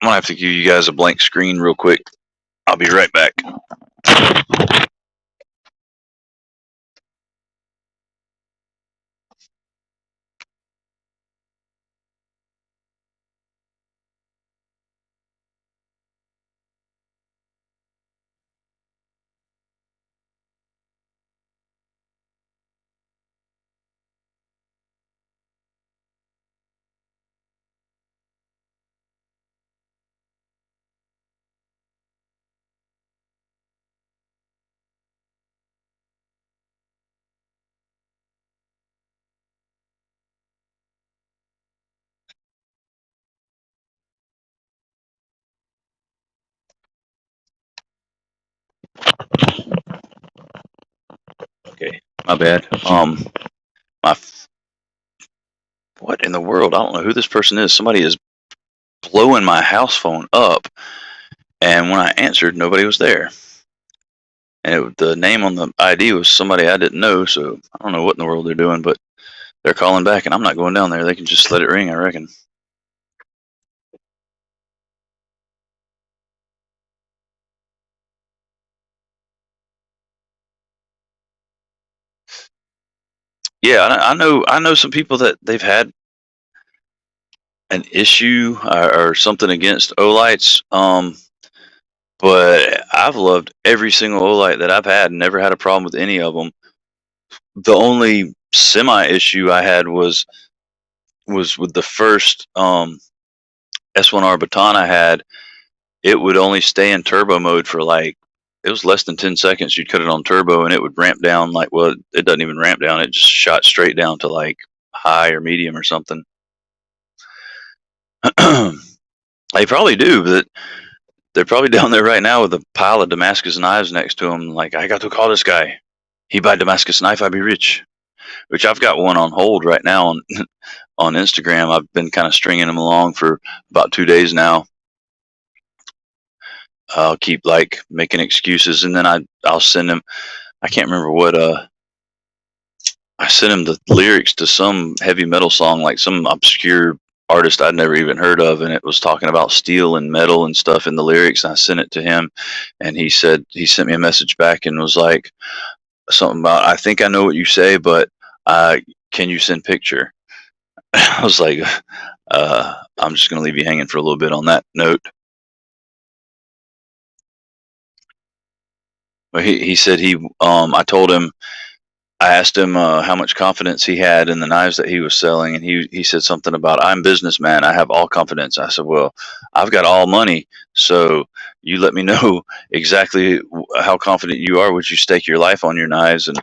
I'm gonna have to give you guys a blank screen real quick. I'll be right back. Okay, my bad. My what in the world? I don't know who this person is. Somebody is blowing my house phone up, and when I answered, nobody was there. And the name on the ID was somebody I didn't know, so I don't know what in the world they're doing, but they're calling back, and I'm not going down there. They can just let it ring, I reckon. Yeah, I know some people that they've had an issue or something against Olites. But I've loved every single Olite that I've had and never had a problem with any of them. The only semi issue I had was with the first S1R baton I had. It would only stay in turbo mode for like it was less than 10 seconds. You'd cut it on turbo and it would ramp down like well, it doesn't even ramp down. It just shot straight down to like high or medium or something. They probably do, but they're probably down there right now with a pile of Damascus knives next to them. Like, I got to call this guy. He buy Damascus knife, I be rich. Which I've got one on hold right now on on Instagram. I've been kind of stringing them along for about 2 days now. I'll keep like making excuses, and then I'll send him. I can't remember what I sent him the lyrics to some heavy metal song, like some obscure artist I'd never even heard of, and it was talking about steel and metal and stuff in the lyrics. And I sent it to him, and he said he sent me a message back and was like something about I think I know what you say, but can you send picture? I was like, I'm just gonna leave you hanging for a little bit on that note. But he said I told him I asked him how much confidence he had in the knives that he was selling, and he said something about I'm businessman. I have all confidence. I said, well, I've got all money, so you let me know exactly how confident you are. Would you stake your life on your knives, and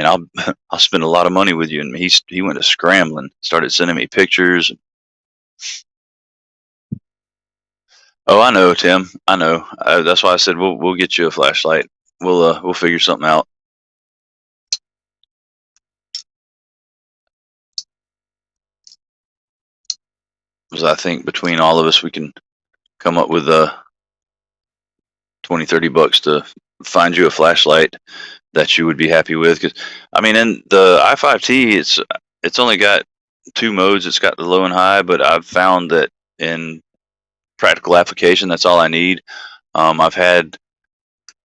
I'll I'll spend a lot of money with you. And he went to scrambling, started sending me pictures. Oh, I know, Tim. I know. That's why I said we'll get you a flashlight. We'll figure something out. Because I think between all of us, we can come up with 20, $30 to find you a flashlight that you would be happy with. Because I mean, in the i5T, it's only got two modes. It's got the low and high, but I've found that in practical application, that's all I need. I've had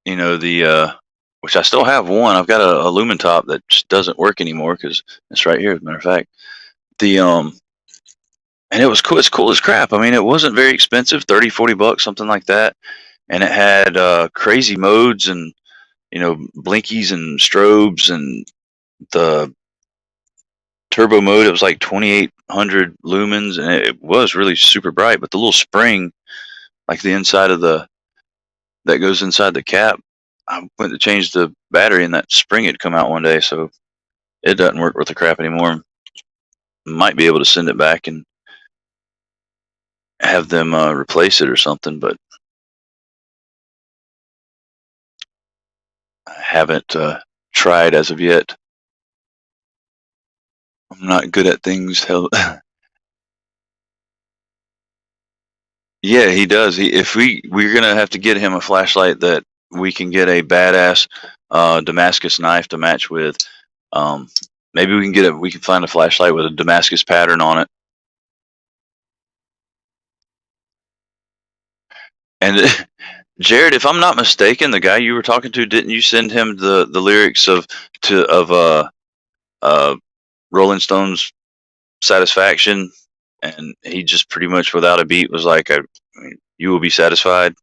the which I still have one. I've got a lumen top that just doesn't work anymore because it's right here. As a matter of fact, the and it was cool. It's cool as crap. I mean, it wasn't very expensive, 30, $40, something like that. And it had crazy modes and blinkies and strobes and the turbo mode. It was like 2,800 lumens, and it was really super bright. But the little spring, like the inside of the that goes inside the cap, I went to change the battery, and that spring had come out one day, so it doesn't work with the crap anymore. Might be able to send it back and have them replace it or something, but I haven't tried as of yet. I'm not good at things. Hell, yeah, he does. If we're gonna have to get him a flashlight that we can get a badass Damascus knife to match with. Um, Maybe we can find a flashlight with a Damascus pattern on it. And Jared, if I'm not mistaken, the guy you were talking to, didn't you send him the lyrics of Rolling Stones Satisfaction, and he just pretty much without a beat was like, "You will be satisfied."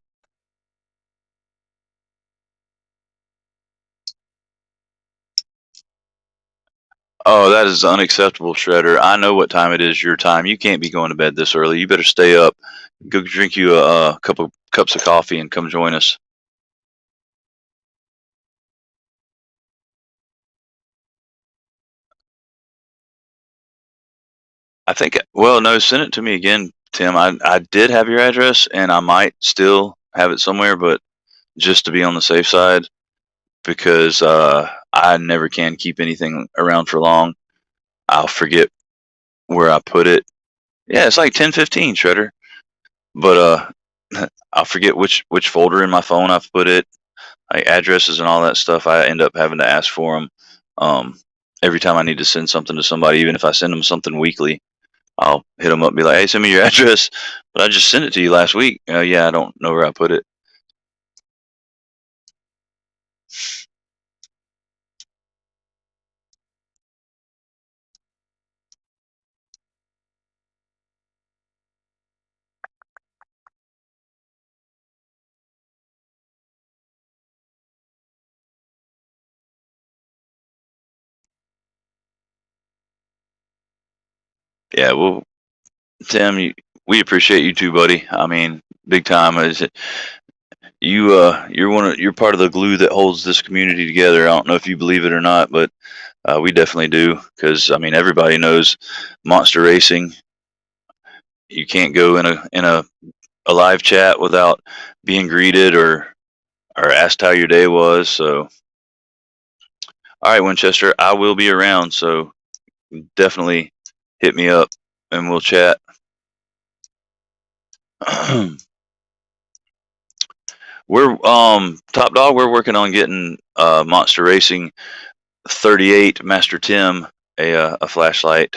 Oh, that is unacceptable, Shredder. I know what time it is. Your time. You can't be going to bed this early. You better stay up. Go drink you a couple cups of coffee and come join us. I think. Well, no, send it to me again, Tim. I did have your address, and I might still have it somewhere, but just to be on the safe side, because I never can keep anything around for long. I'll forget where I put it. Yeah, it's like 10:15, Shredder. But I'll forget which folder in my phone I've put it. Like addresses and all that stuff, I end up having to ask for them every time I need to send something to somebody. Even if I send them something weekly, I'll hit them up and be like, "Hey, send me your address." But I just sent it to you last week. Yeah, I don't know where I put it. Yeah, well, Tim, we appreciate you too, buddy. I mean, big time. You're part of the glue that holds this community together. I don't know if you believe it or not, but we definitely do. Because I mean, everybody knows monster racing. You can't go in a live chat without being greeted or asked how your day was. So, all right, Winchester, I will be around. So definitely hit me up and we'll chat. We're top dog. We're working on getting Monster Racing 38 Master Tim a flashlight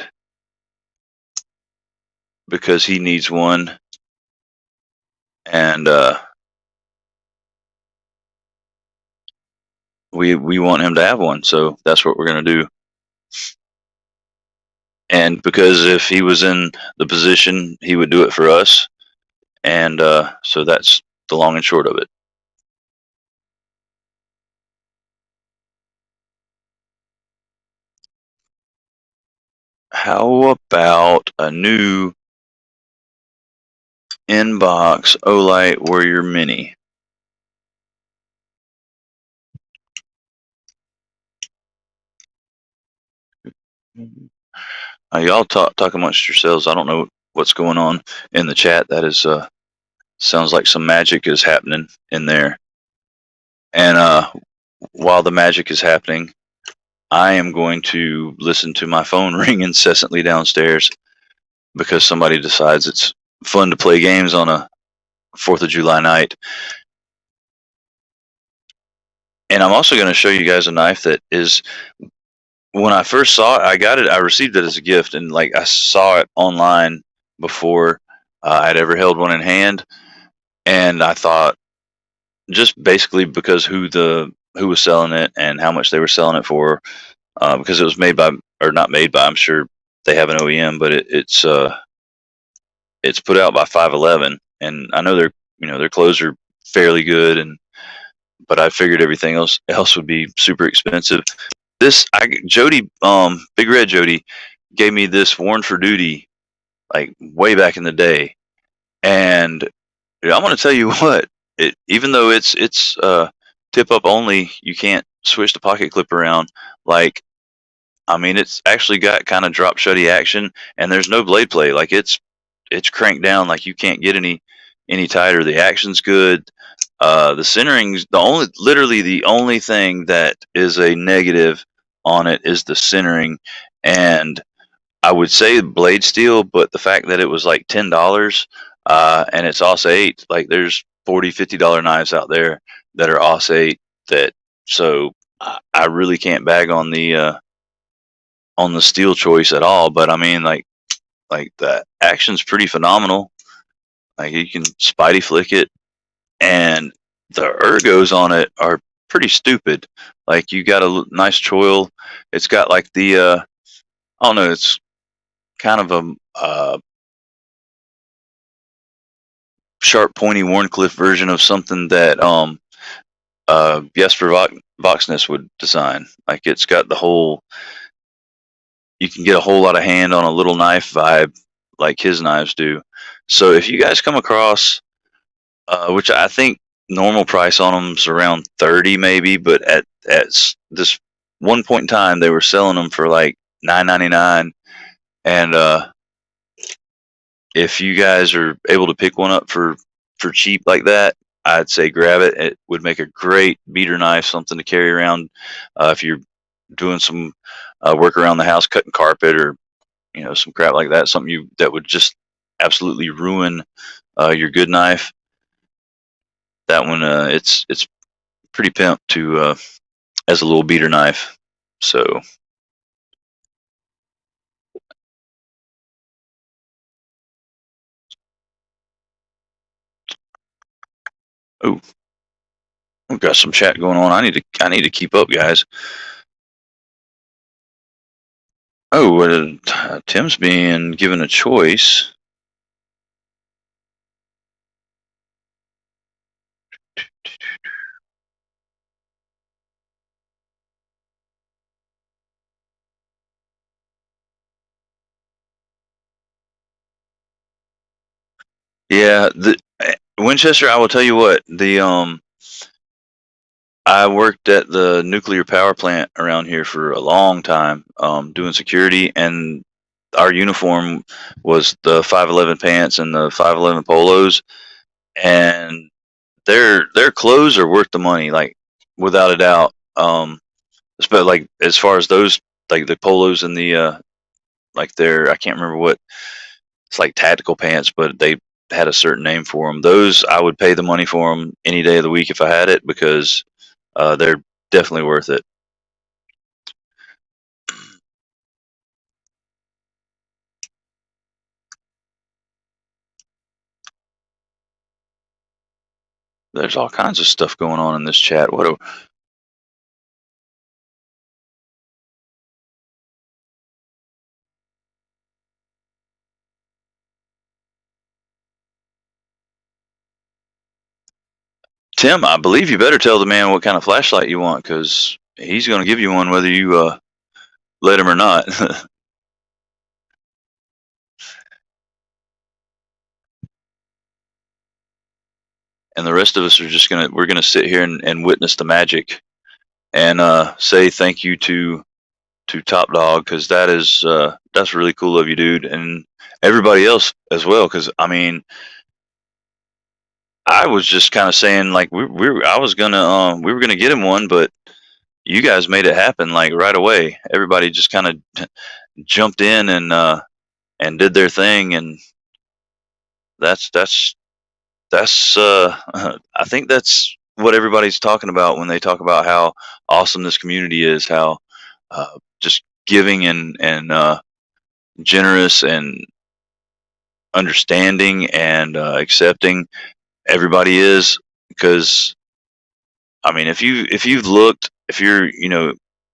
because he needs one, and we want him to have one. So that's what we're gonna do. And because if he was in the position, he would do it for us. And so that's the long and short of it. How about a new inbox Olight Warrior Mini? Y'all talk amongst yourselves. I don't know what's going on in the chat. That is sounds like some magic is happening in there. And while the magic is happening, I am going to listen to my phone ring incessantly downstairs because somebody decides it's fun to play games on a 4th of July night. And I'm also going to show you guys a knife that is, when I first saw it, I received it as a gift, and like I saw it online before I'd ever held one in hand, and I thought, just basically because who was selling it and how much they were selling it for, because it was made by, or not made by, I'm sure they have an OEM, but it's put out by 511, and I know their clothes are fairly good, and but I figured everything else would be super expensive. Jody, Big Red Jody, gave me this Worn for Duty like way back in the day, and I'm gonna tell you what, even though it's tip up only, you can't switch the pocket clip around. Like, I mean, it's actually got kind of drop shutty action, and there's no blade play. Like it's cranked down, like you can't get any tighter. The action's good. The centering's literally the only thing that is a negative on it is the centering, and I would say blade steel, but the fact that it was like $10 and it's AUS 8, like there's $40, $50 knives out there that are AUS 8 that, so I really can't bag on the steel choice at all. But I mean, like the action's pretty phenomenal. Like you can Spidey flick it, and the ergos on it are pretty stupid. Like you got a nice choil. It's got like the I don't know. It's kind of a sharp, pointy Warncliffe version of something that Jesper Voxness would design. Like it's got the whole. You can get a whole lot of hand on a little knife vibe, like his knives do. So if you guys come across, which I think normal price on them is around 30 maybe, but at this one point in time they were selling them for like $9.99, and if you guys are able to pick one up for cheap like that, I'd say grab it. It would make a great beater knife, something to carry around if you're doing some work around the house, cutting carpet, or some crap like that, something you that would just absolutely ruin your good knife. That one, it's pretty pimp to as a little beater knife. So, oh, we've got some chat going on. I need to keep up, guys. Oh, Tim's being given a choice. Yeah, the Winchester. I will tell you what. I worked at the nuclear power plant around here for a long time, doing security, and our uniform was the 511 pants and the 511 polos, and their clothes are worth the money, like without a doubt. But like as far as those, like the polos and the like their, I can't remember what it's like, tactical pants, but they had a certain name for them. Those I would pay the money for them any day of the week if I had it, because they're definitely worth it. There's all kinds of stuff going on in this chat. Tim, I believe you better tell the man what kind of flashlight you want, because he's going to give you one whether you let him or not. And the rest of us are just we're gonna sit here and witness the magic, and say thank you to Top Dog, because that's really cool of you, dude, and everybody else as well. Because I mean, I was just kind of saying like I was gonna we were gonna get him one, but you guys made it happen like right away. Everybody just kind of jumped in and did their thing, and that's that's that's I think that's what everybody's talking about when they talk about how awesome this community is, how just giving and generous and understanding and accepting everybody is. Because I mean, if you're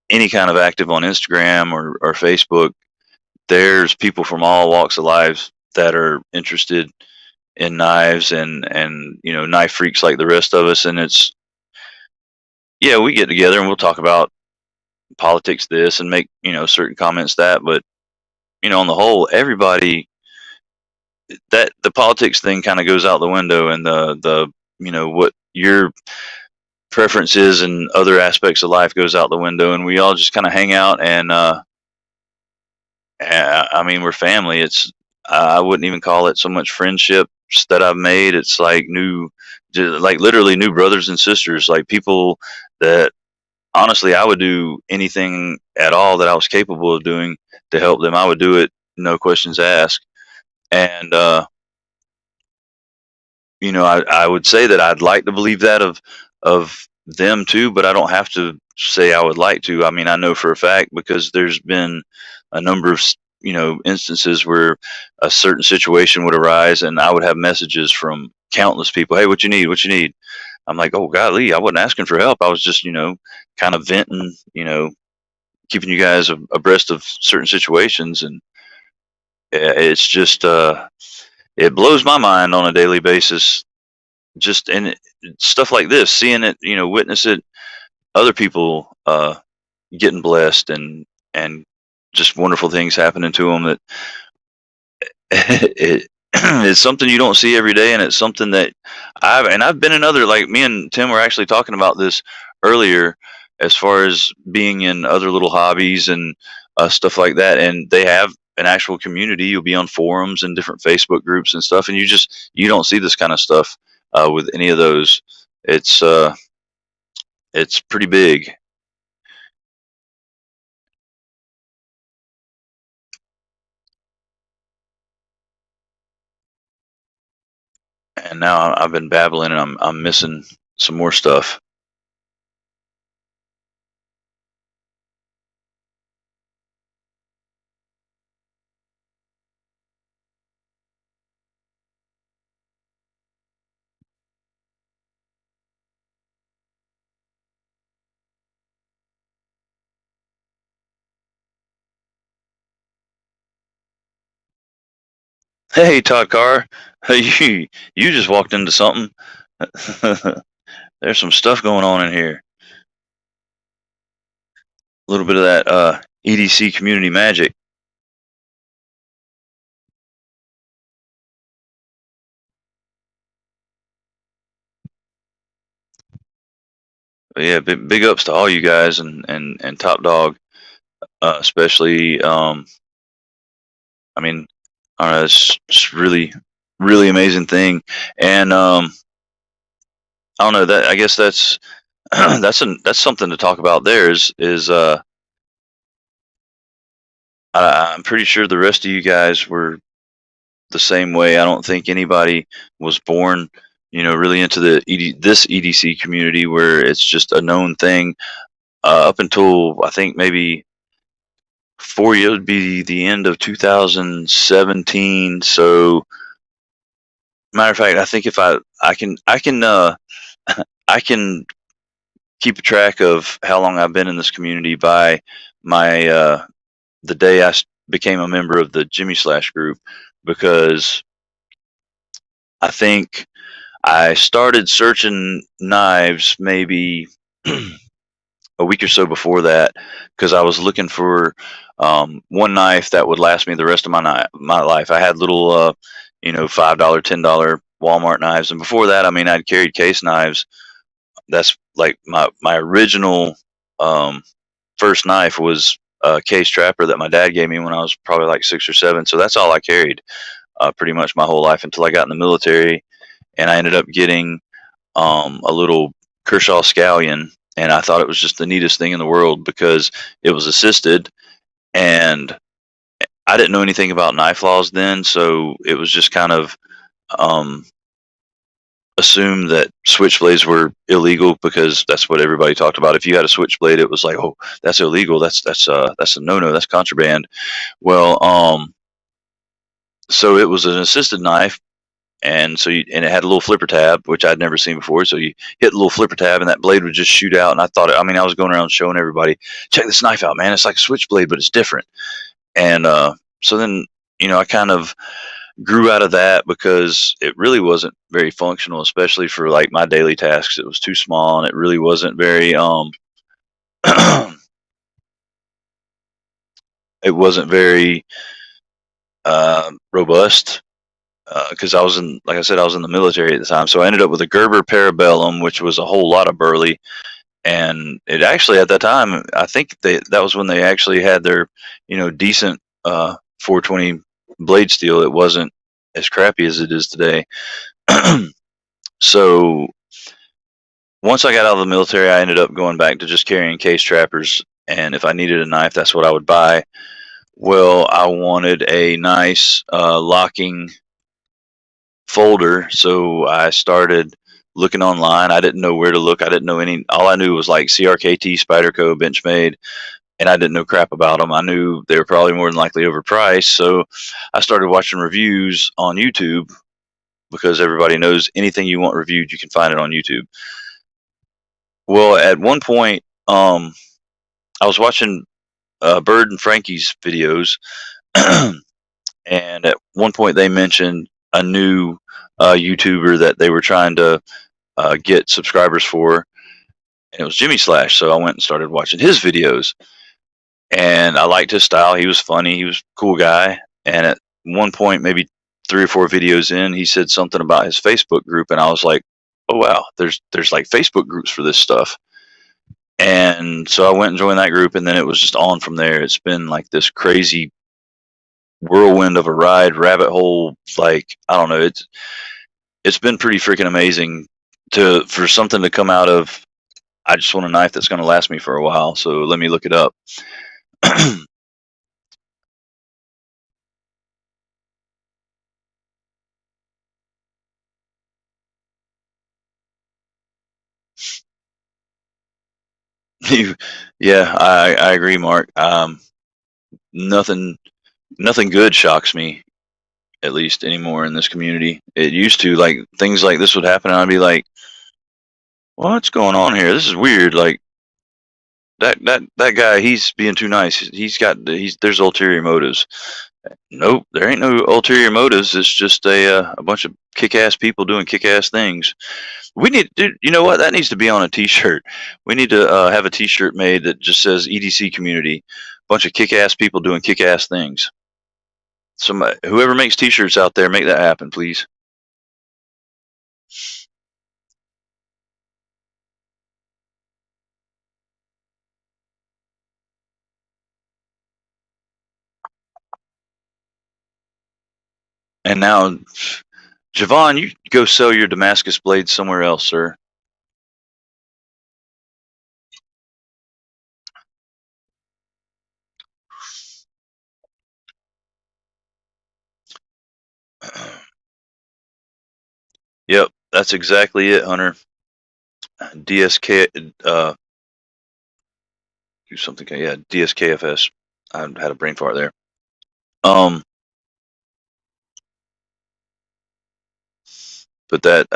any kind of active on Instagram or Facebook, there's people from all walks of life that are interested in knives, and knife freaks like the rest of us. And it's, yeah, we get together and we'll talk about politics this and make certain comments that, but on the whole, everybody, that the politics thing kind of goes out the window, and the what your preference is and other aspects of life goes out the window, and we all just kind of hang out, and I mean, we're family. I wouldn't even call it so much friendships that I've made. It's like like literally new brothers and sisters, like people that honestly I would do anything at all that I was capable of doing to help them. I would do it, no questions asked. And I would say that I'd like to believe that of them too, but I don't have to say I would like to. I mean, I know for a fact, because there's been a number of instances where a certain situation would arise, and I would have messages from countless people. Hey, what you need? What you need? I'm like, oh golly, I wasn't asking for help. I was just kind of venting, keeping you guys abreast of certain situations, and it's just it blows my mind on a daily basis, just in stuff like this, seeing it, witness it, other people getting blessed, and just wonderful things happening to them. That it it's something you don't see every day, and it's something that I've been in other, like me and Tim were actually talking about this earlier, as far as being in other little hobbies and stuff like that, and they have an actual community. You'll be on forums and different Facebook groups and stuff, and you don't see this kind of stuff with any of those. It's it's pretty big. and now I've been babbling, and I'm missing some more stuff. Hey, Todd Carr, you just walked into something. There's some stuff going on in here. A little bit of that EDC community magic. But yeah, big ups to all you guys, and Top Dog, especially. I mean, I don't know, it's really amazing thing, and I don't know that I guess that's that's something to talk about. There is I'm pretty sure the rest of you guys were the same way. I don't think anybody was born, really into this EDC community where it's just a known thing. Up until I think maybe 4 years would be the end of 2017. So, matter of fact, I think if I can keep a track of how long I've been in this community by my the day became a member of the Jimmy Slash group, because I think I started searching knives maybe a week or so before that, because I was looking for one knife that would last me the rest of my life. I had little, $5, $10 Walmart knives, and before that, I mean, I'd carried case knives. That's like my original first knife was a case trapper that my dad gave me when I was probably like 6 or 7. So that's all I carried pretty much my whole life until I got in the military, and I ended up getting a little Kershaw Scallion, and I thought it was just the neatest thing in the world because it was assisted, and I didn't know anything about knife laws then, so it was just kind of um, assumed that switchblades were illegal because that's what everybody talked about. If you had a switchblade, it was like, oh, that's illegal. That's a no-no. That's contraband. Well, so it was an assisted knife, and and it had a little flipper tab, which I'd never seen before. So you hit the little flipper tab, and that blade would just shoot out. And I mean, I was going around showing everybody, check this knife out, man. It's like a switchblade, but it's different. And so then, I kind of grew out of that because it really wasn't very functional, especially for like my daily tasks. It was too small, and it really wasn't very it wasn't very robust. Because like I said, I was in the military at the time, so I ended up with a Gerber Parabellum, which was a whole lot of burly. And it actually, at that time, I think that was when they actually had their, decent 420 blade steel. It wasn't as crappy as it is today. So once I got out of the military, I ended up going back to just carrying case trappers. And if I needed a knife, that's what I would buy. Well, I wanted a nice locking folder, so I started looking online. I didn't know where to look. I didn't know any. All I knew was like CRKT, Spyderco, Benchmade, and I didn't know crap about them. I knew they were probably more than likely overpriced, so I started watching reviews on YouTube, because everybody knows anything you want reviewed, you can find it on YouTube. Well, at one point, I was watching Bird and Frankie's videos, and at one point they mentioned a new YouTuber that they were trying to get subscribers for, and it was Jimmy Slash. So I went and started watching his videos, and I liked his style. He was funny. He was a cool guy. And at one point, maybe 3 or 4 videos in, he said something about his Facebook group, and I was like, "Oh wow, there's like Facebook groups for this stuff." And so I went and joined that group, and then it was just on from there. It's been like this crazy whirlwind of a ride, rabbit hole. Like, I don't know, it's been pretty freaking amazing for something to come out of. I just want a knife that's going to last me for a while, so let me look it up. You, yeah, I agree, Mark. Nothing nothing good shocks me, at least anymore in this community. It used to, like, things like this would happen, and I'd be like, "What's going on here? This is weird." Like that guy, he's being too nice. He's there's ulterior motives. Nope, there ain't no ulterior motives. It's just a bunch of kick-ass people doing kick-ass things. We need, dude. You know what? That needs to be on a T-shirt. We need to have a T-shirt made that just says EDC community. Bunch of kick-ass people doing kick-ass things. Somebody, whoever makes T-shirts out there, make that happen, please. And now, Javon, you go sell your Damascus blades somewhere else, sir. Yep, that's exactly it, Hunter. DSK, do something. Yeah, DSKFS. I had a brain fart there. Um, but that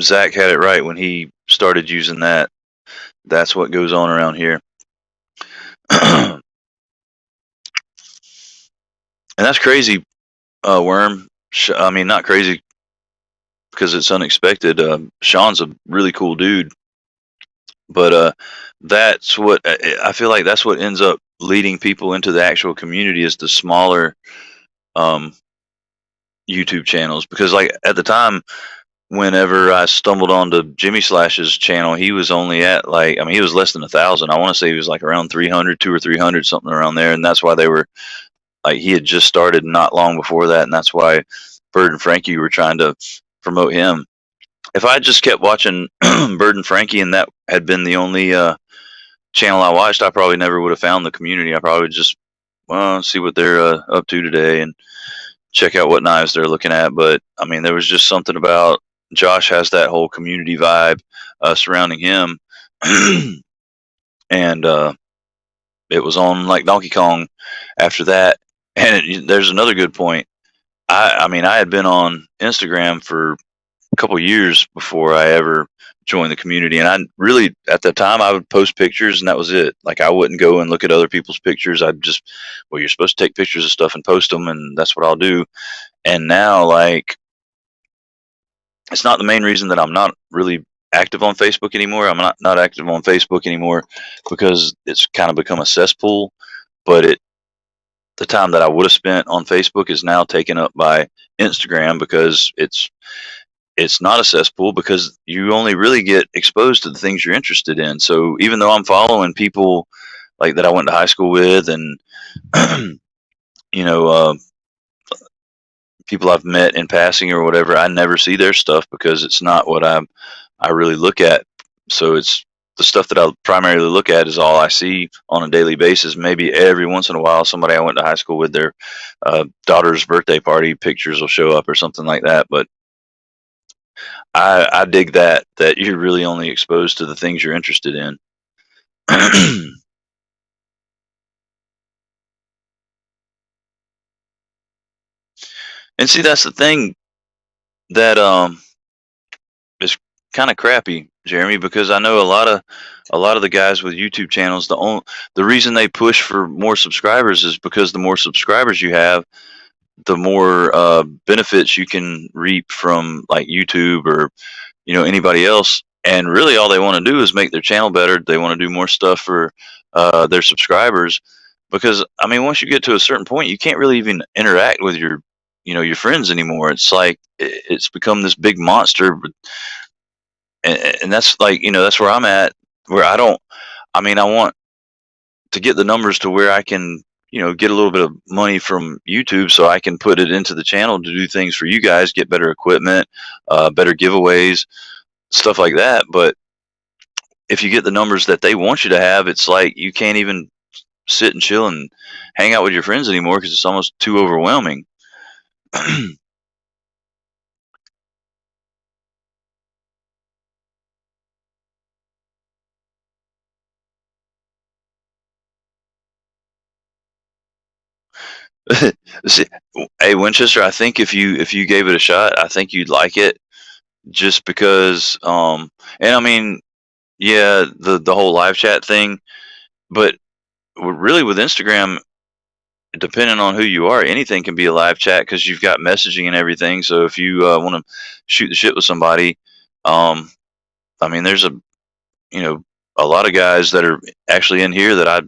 Zach had it right when he started using that. That's what goes on around here. And that's crazy, Worm. I mean, not crazy because it's unexpected. Sean's a really cool dude, but that's what I feel like. That's what ends up leading people into the actual community is the smaller um, YouTube channels. Because like at the time, whenever I stumbled onto Jimmy Slash's channel, he was only at like, I mean, he was less than 1,000. I want to say he was like around 300, 200 or 300, something around there. And that's why they were like, he had just started not long before that. And that's why Bird and Frankie were trying to promote him. If I just kept watching Bird and Frankie and that had been the only channel I watched, I probably never would have found the community. I probably just, well, see what they're up to today and check out what knives they're looking at. But I mean, there was just something about Josh has that whole community vibe surrounding him, and it was on like Donkey Kong after that. And there's another good point. I mean, I had been on Instagram for a couple years before I ever joined the community, and I really at the time I would post pictures and that was it. Like I wouldn't go and look at other people's pictures. I'd just, well, you're supposed to take pictures of stuff and post them, and that's what I'll do. And now, like, it's not the main reason that I'm not really active on Facebook anymore. I'm not active on Facebook anymore because it's kind of become a cesspool. But the time that I would have spent on Facebook is now taken up by Instagram because it's not a cesspool because you only really get exposed to the things you're interested in. So even though I'm following people like that I went to high school with and you know people I've met in passing or whatever, I never see their stuff because it's not what I really look at. So it's the stuff that I primarily look at is all I see on a daily basis. Maybe every once in a while, somebody I went to high school with, their daughter's birthday party pictures will show up or something like that. But I dig that you're really only exposed to the things you're interested in. And see, that's the thing that is kind of crappy, Jeremy, because I know a lot of the guys with YouTube channels, the reason they push for more subscribers is because the more subscribers you have, the more benefits you can reap from like YouTube or anybody else. And really, all they want to do is make their channel better. They want to do more stuff for their subscribers. Because I mean, once you get to a certain point, you can't really even interact with your friends anymore. It's like it's become this big monster, and that's like that's where I'm at. Where I don't. I mean, I want to get the numbers to where I can get a little bit of money from YouTube so I can put it into the channel to do things for you guys, get better equipment, better giveaways, stuff like that. But if you get the numbers that they want you to have, it's like you can't even sit and chill and hang out with your friends anymore because it's almost too overwhelming. See, hey, Winchester, I think if you gave it a shot, I think you'd like it just because, and I mean, yeah, the whole live chat thing, but really with Instagram, depending on who you are, anything can be a live chat because you've got messaging and everything. So if you want to shoot the shit with somebody, um, I mean, there's you know a lot of guys that are actually in here that I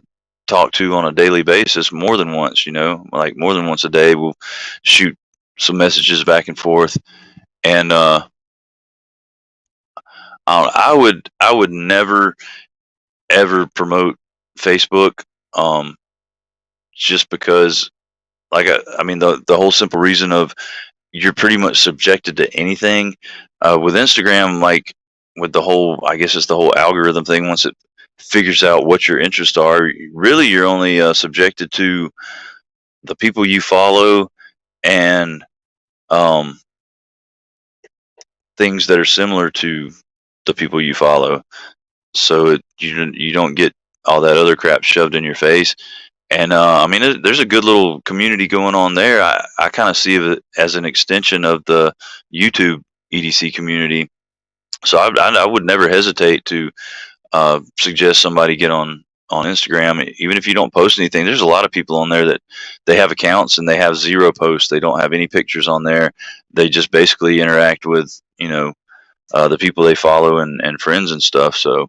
talk to on a daily basis, more than once. Like more than once a day, we'll shoot some messages back and forth, and I would never ever promote Facebook, um, just because, like, I mean, the whole simple reason of you're pretty much subjected to anything. With Instagram, like with the whole, I guess it's the whole algorithm thing. Once it figures out what your interests are, really you're only subjected to the people you follow and um, things that are similar to the people you follow. So you don't get all that other crap shoved in your face. And I mean, there's a good little community going on there. I kind of see it as an extension of the YouTube EDC community. So I would never hesitate to suggest somebody get on Instagram, even if you don't post anything. There's a lot of people on there that they have accounts and they have zero posts. They don't have any pictures on there. They just basically interact with the people they follow and friends and stuff. So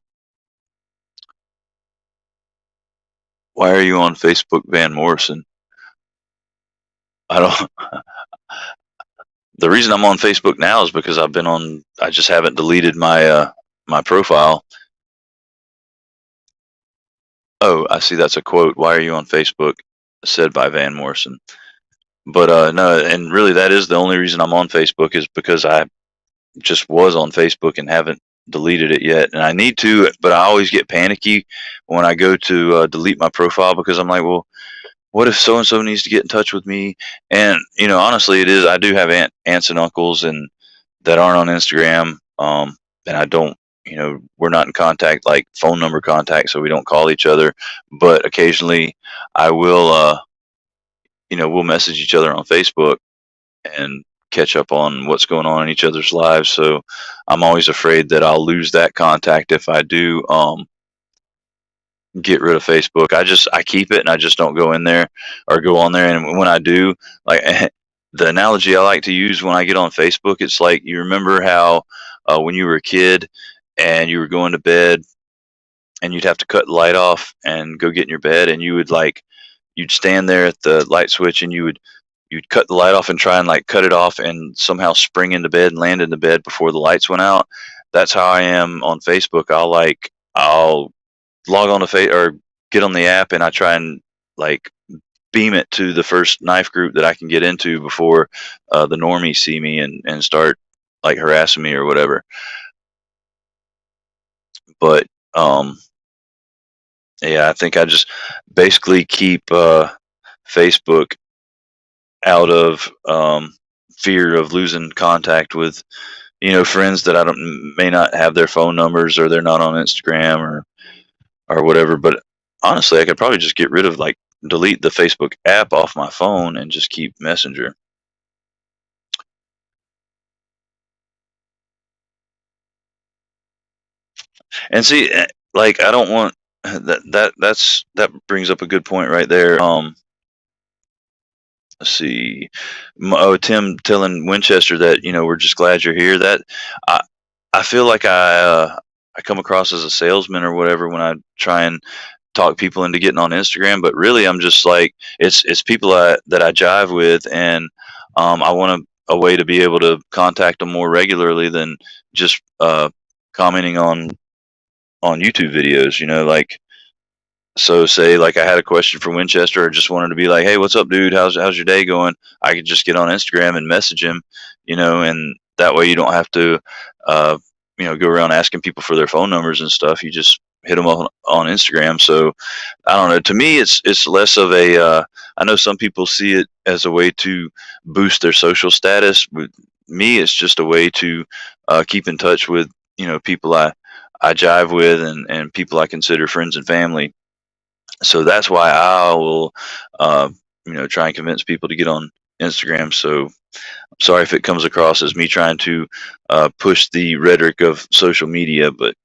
why are you on Facebook, Van Morrison? I don't. The reason I'm on Facebook now is because I've been on. I just haven't deleted my profile. Oh, I see. That's a quote. Why are you on Facebook? Said by Van Morrison. But no, and really, that is the only reason I'm on Facebook is because I just was on Facebook and haven't deleted it yet, and I need to. But I always get panicky when I go to delete my profile because I'm like, well, what if so and so needs to get in touch with me? And honestly, it is. I do have aunts and uncles and that aren't on Instagram, and I don't. We're not in contact, like phone number contact, so we don't call each other. But occasionally, I will. We'll message each other on Facebook and catch up on what's going on in each other's lives. So I'm always afraid that I'll lose that contact if I do get rid of Facebook. I keep it and I just don't go in there or go on there. And when I do, like the analogy I like to use when I get on Facebook, it's like you remember how when you were a kid and you were going to bed and you'd have to cut the light off and go get in your bed, and you'd stand there at the light switch and you'd cut the light off and try and like cut it off and somehow spring into bed and land in the bed before the lights went out. That's how I am on Facebook. I'll log on to or get on the app and I try and like beam it to the first knife group that I can get into before the normies see me and start like harassing me or whatever. But yeah, I think I just basically keep Facebook out of fear of losing contact with friends that I don't may not have their phone numbers or they're not on Instagram or whatever. But honestly, I could probably just get rid of like delete the Facebook app off my phone and just keep Messenger. And see, like I don't want that brings up a good point right there. Let's see. Oh, Tim telling Winchester that we're just glad you're here. That I I feel like I come across as a salesman or whatever when I try and talk people into getting on Instagram, but really I'm just like it's people that I jive with, and I want a way to be able to contact them more regularly than just commenting on YouTube videos. Like, so say like I had a question for Winchester, or just wanted to be like, hey, what's up, dude? How's your day going? I could just get on Instagram and message him, and that way you don't have to, uh, go around asking people for their phone numbers and stuff. You just hit them on Instagram. So I don't know. To me, it's less of a. I know some people see it as a way to boost their social status. With me, it's just a way to keep in touch with people I jive with and people I consider friends and family. So that's why I will try and convince people to get on Instagram. So sorry if it comes across as me trying to push the rhetoric of social media, but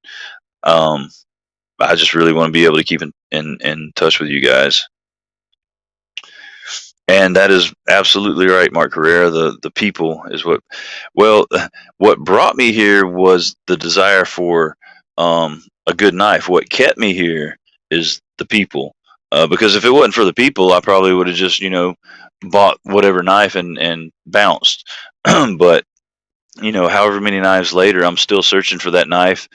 um, I just really want to be able to keep in touch with you guys. And that is absolutely right, Mark Carrera. The people is what, well, what brought me here was the desire for a good knife. What kept me here is the people. Because if it wasn't for the people, I probably would have just bought whatever knife and bounced. But however many knives later, I'm still searching for that knife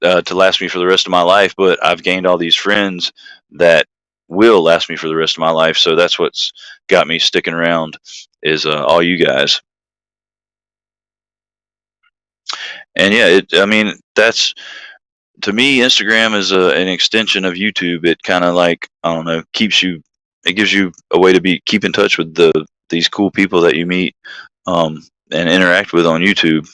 to last me for the rest of my life. But I've gained all these friends that will last me for the rest of my life. So that's what's got me sticking around is all you guys. And yeah, I mean, that's to me, Instagram is an extension of YouTube. It kind of like I don't know, it gives you a way to keep in touch with these cool people that you meet and interact with on YouTube.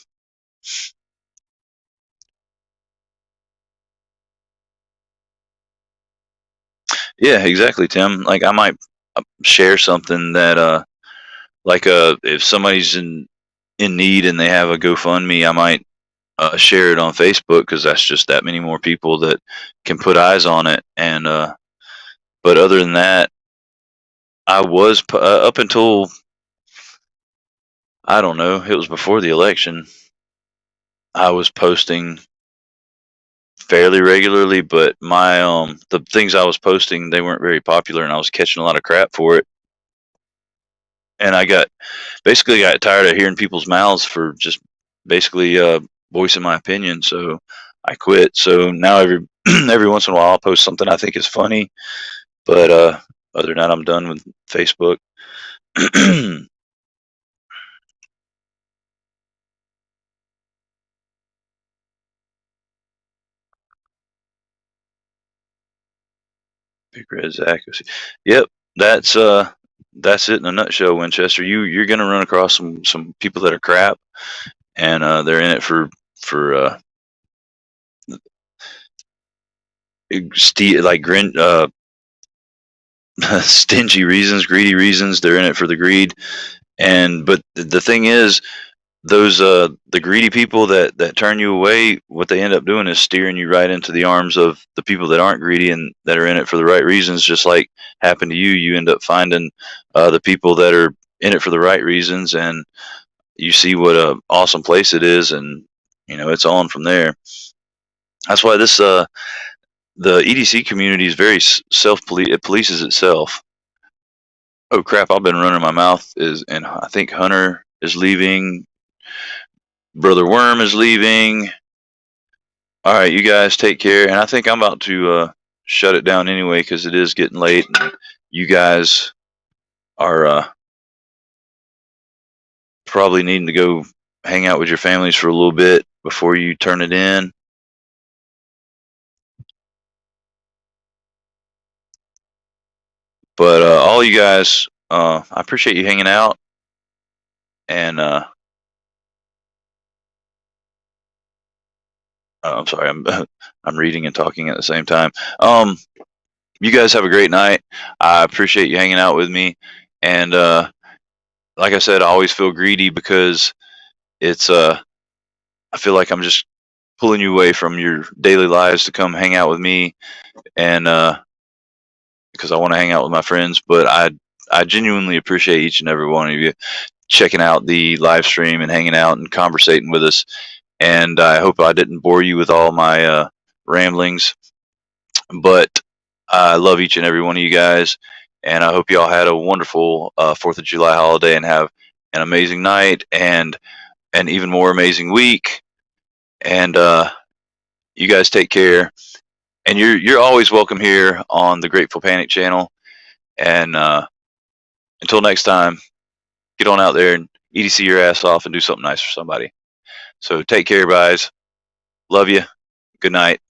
Yeah, exactly, Tim. Like I might share something that like if somebody's in need and they have a GoFundMe, I might share it on Facebook because that's just that many more people that can put eyes on it. And but other than that, I was up until I don't know, it was before the election. I was posting fairly regularly, but my the things I was posting they weren't very popular, and I was catching a lot of crap for it. And I got tired of hearing people's mouths for just basically voicing my opinion. So I quit. So now every every once in a while I'll post something I think is funny, but other than that I'm done with Facebook. Big red accuracy. Yep, that's uh that's it in a nutshell, Winchester. You're gonna run across some people that are crap, and they're in it for like stingy reasons, greedy reasons. They're in it for the greed, and but the thing is, those the greedy people that turn you away, what they end up doing is steering you right into the arms of the people that aren't greedy and that are in it for the right reasons. Just like happened to you, you end up finding the people that are in it for the right reasons, and you see what a awesome place it is, and it's on from there. That's why this the EDC community is very self it polices itself. Oh crap! I've been running my mouth. And I think Hunter is leaving. Brother Worm is leaving. All right, you guys take care. And I think I'm about to shut it down anyway because it is getting late. And you guys are probably needing to go hang out with your families for a little bit before you turn it in. But all you guys, I appreciate you hanging out. And I'm sorry, I'm reading and talking at the same time. You guys have a great night. I appreciate you hanging out with me. And like I said, I always feel greedy because it's I feel like I'm just pulling you away from your daily lives to come hang out with me, and because I want to hang out with my friends. But I genuinely appreciate each and every one of you checking out the live stream and hanging out and conversating with us. And I hope I didn't bore you with all my ramblings, but I love each and every one of you guys, and I hope you all had a wonderful 4th of July holiday and have an amazing night and an even more amazing week. And you guys take care. And you're always welcome here on the Grateful Panic channel. And until next time, get on out there and EDC your ass off and do something nice for somebody. So take care, guys. Love you. Good night.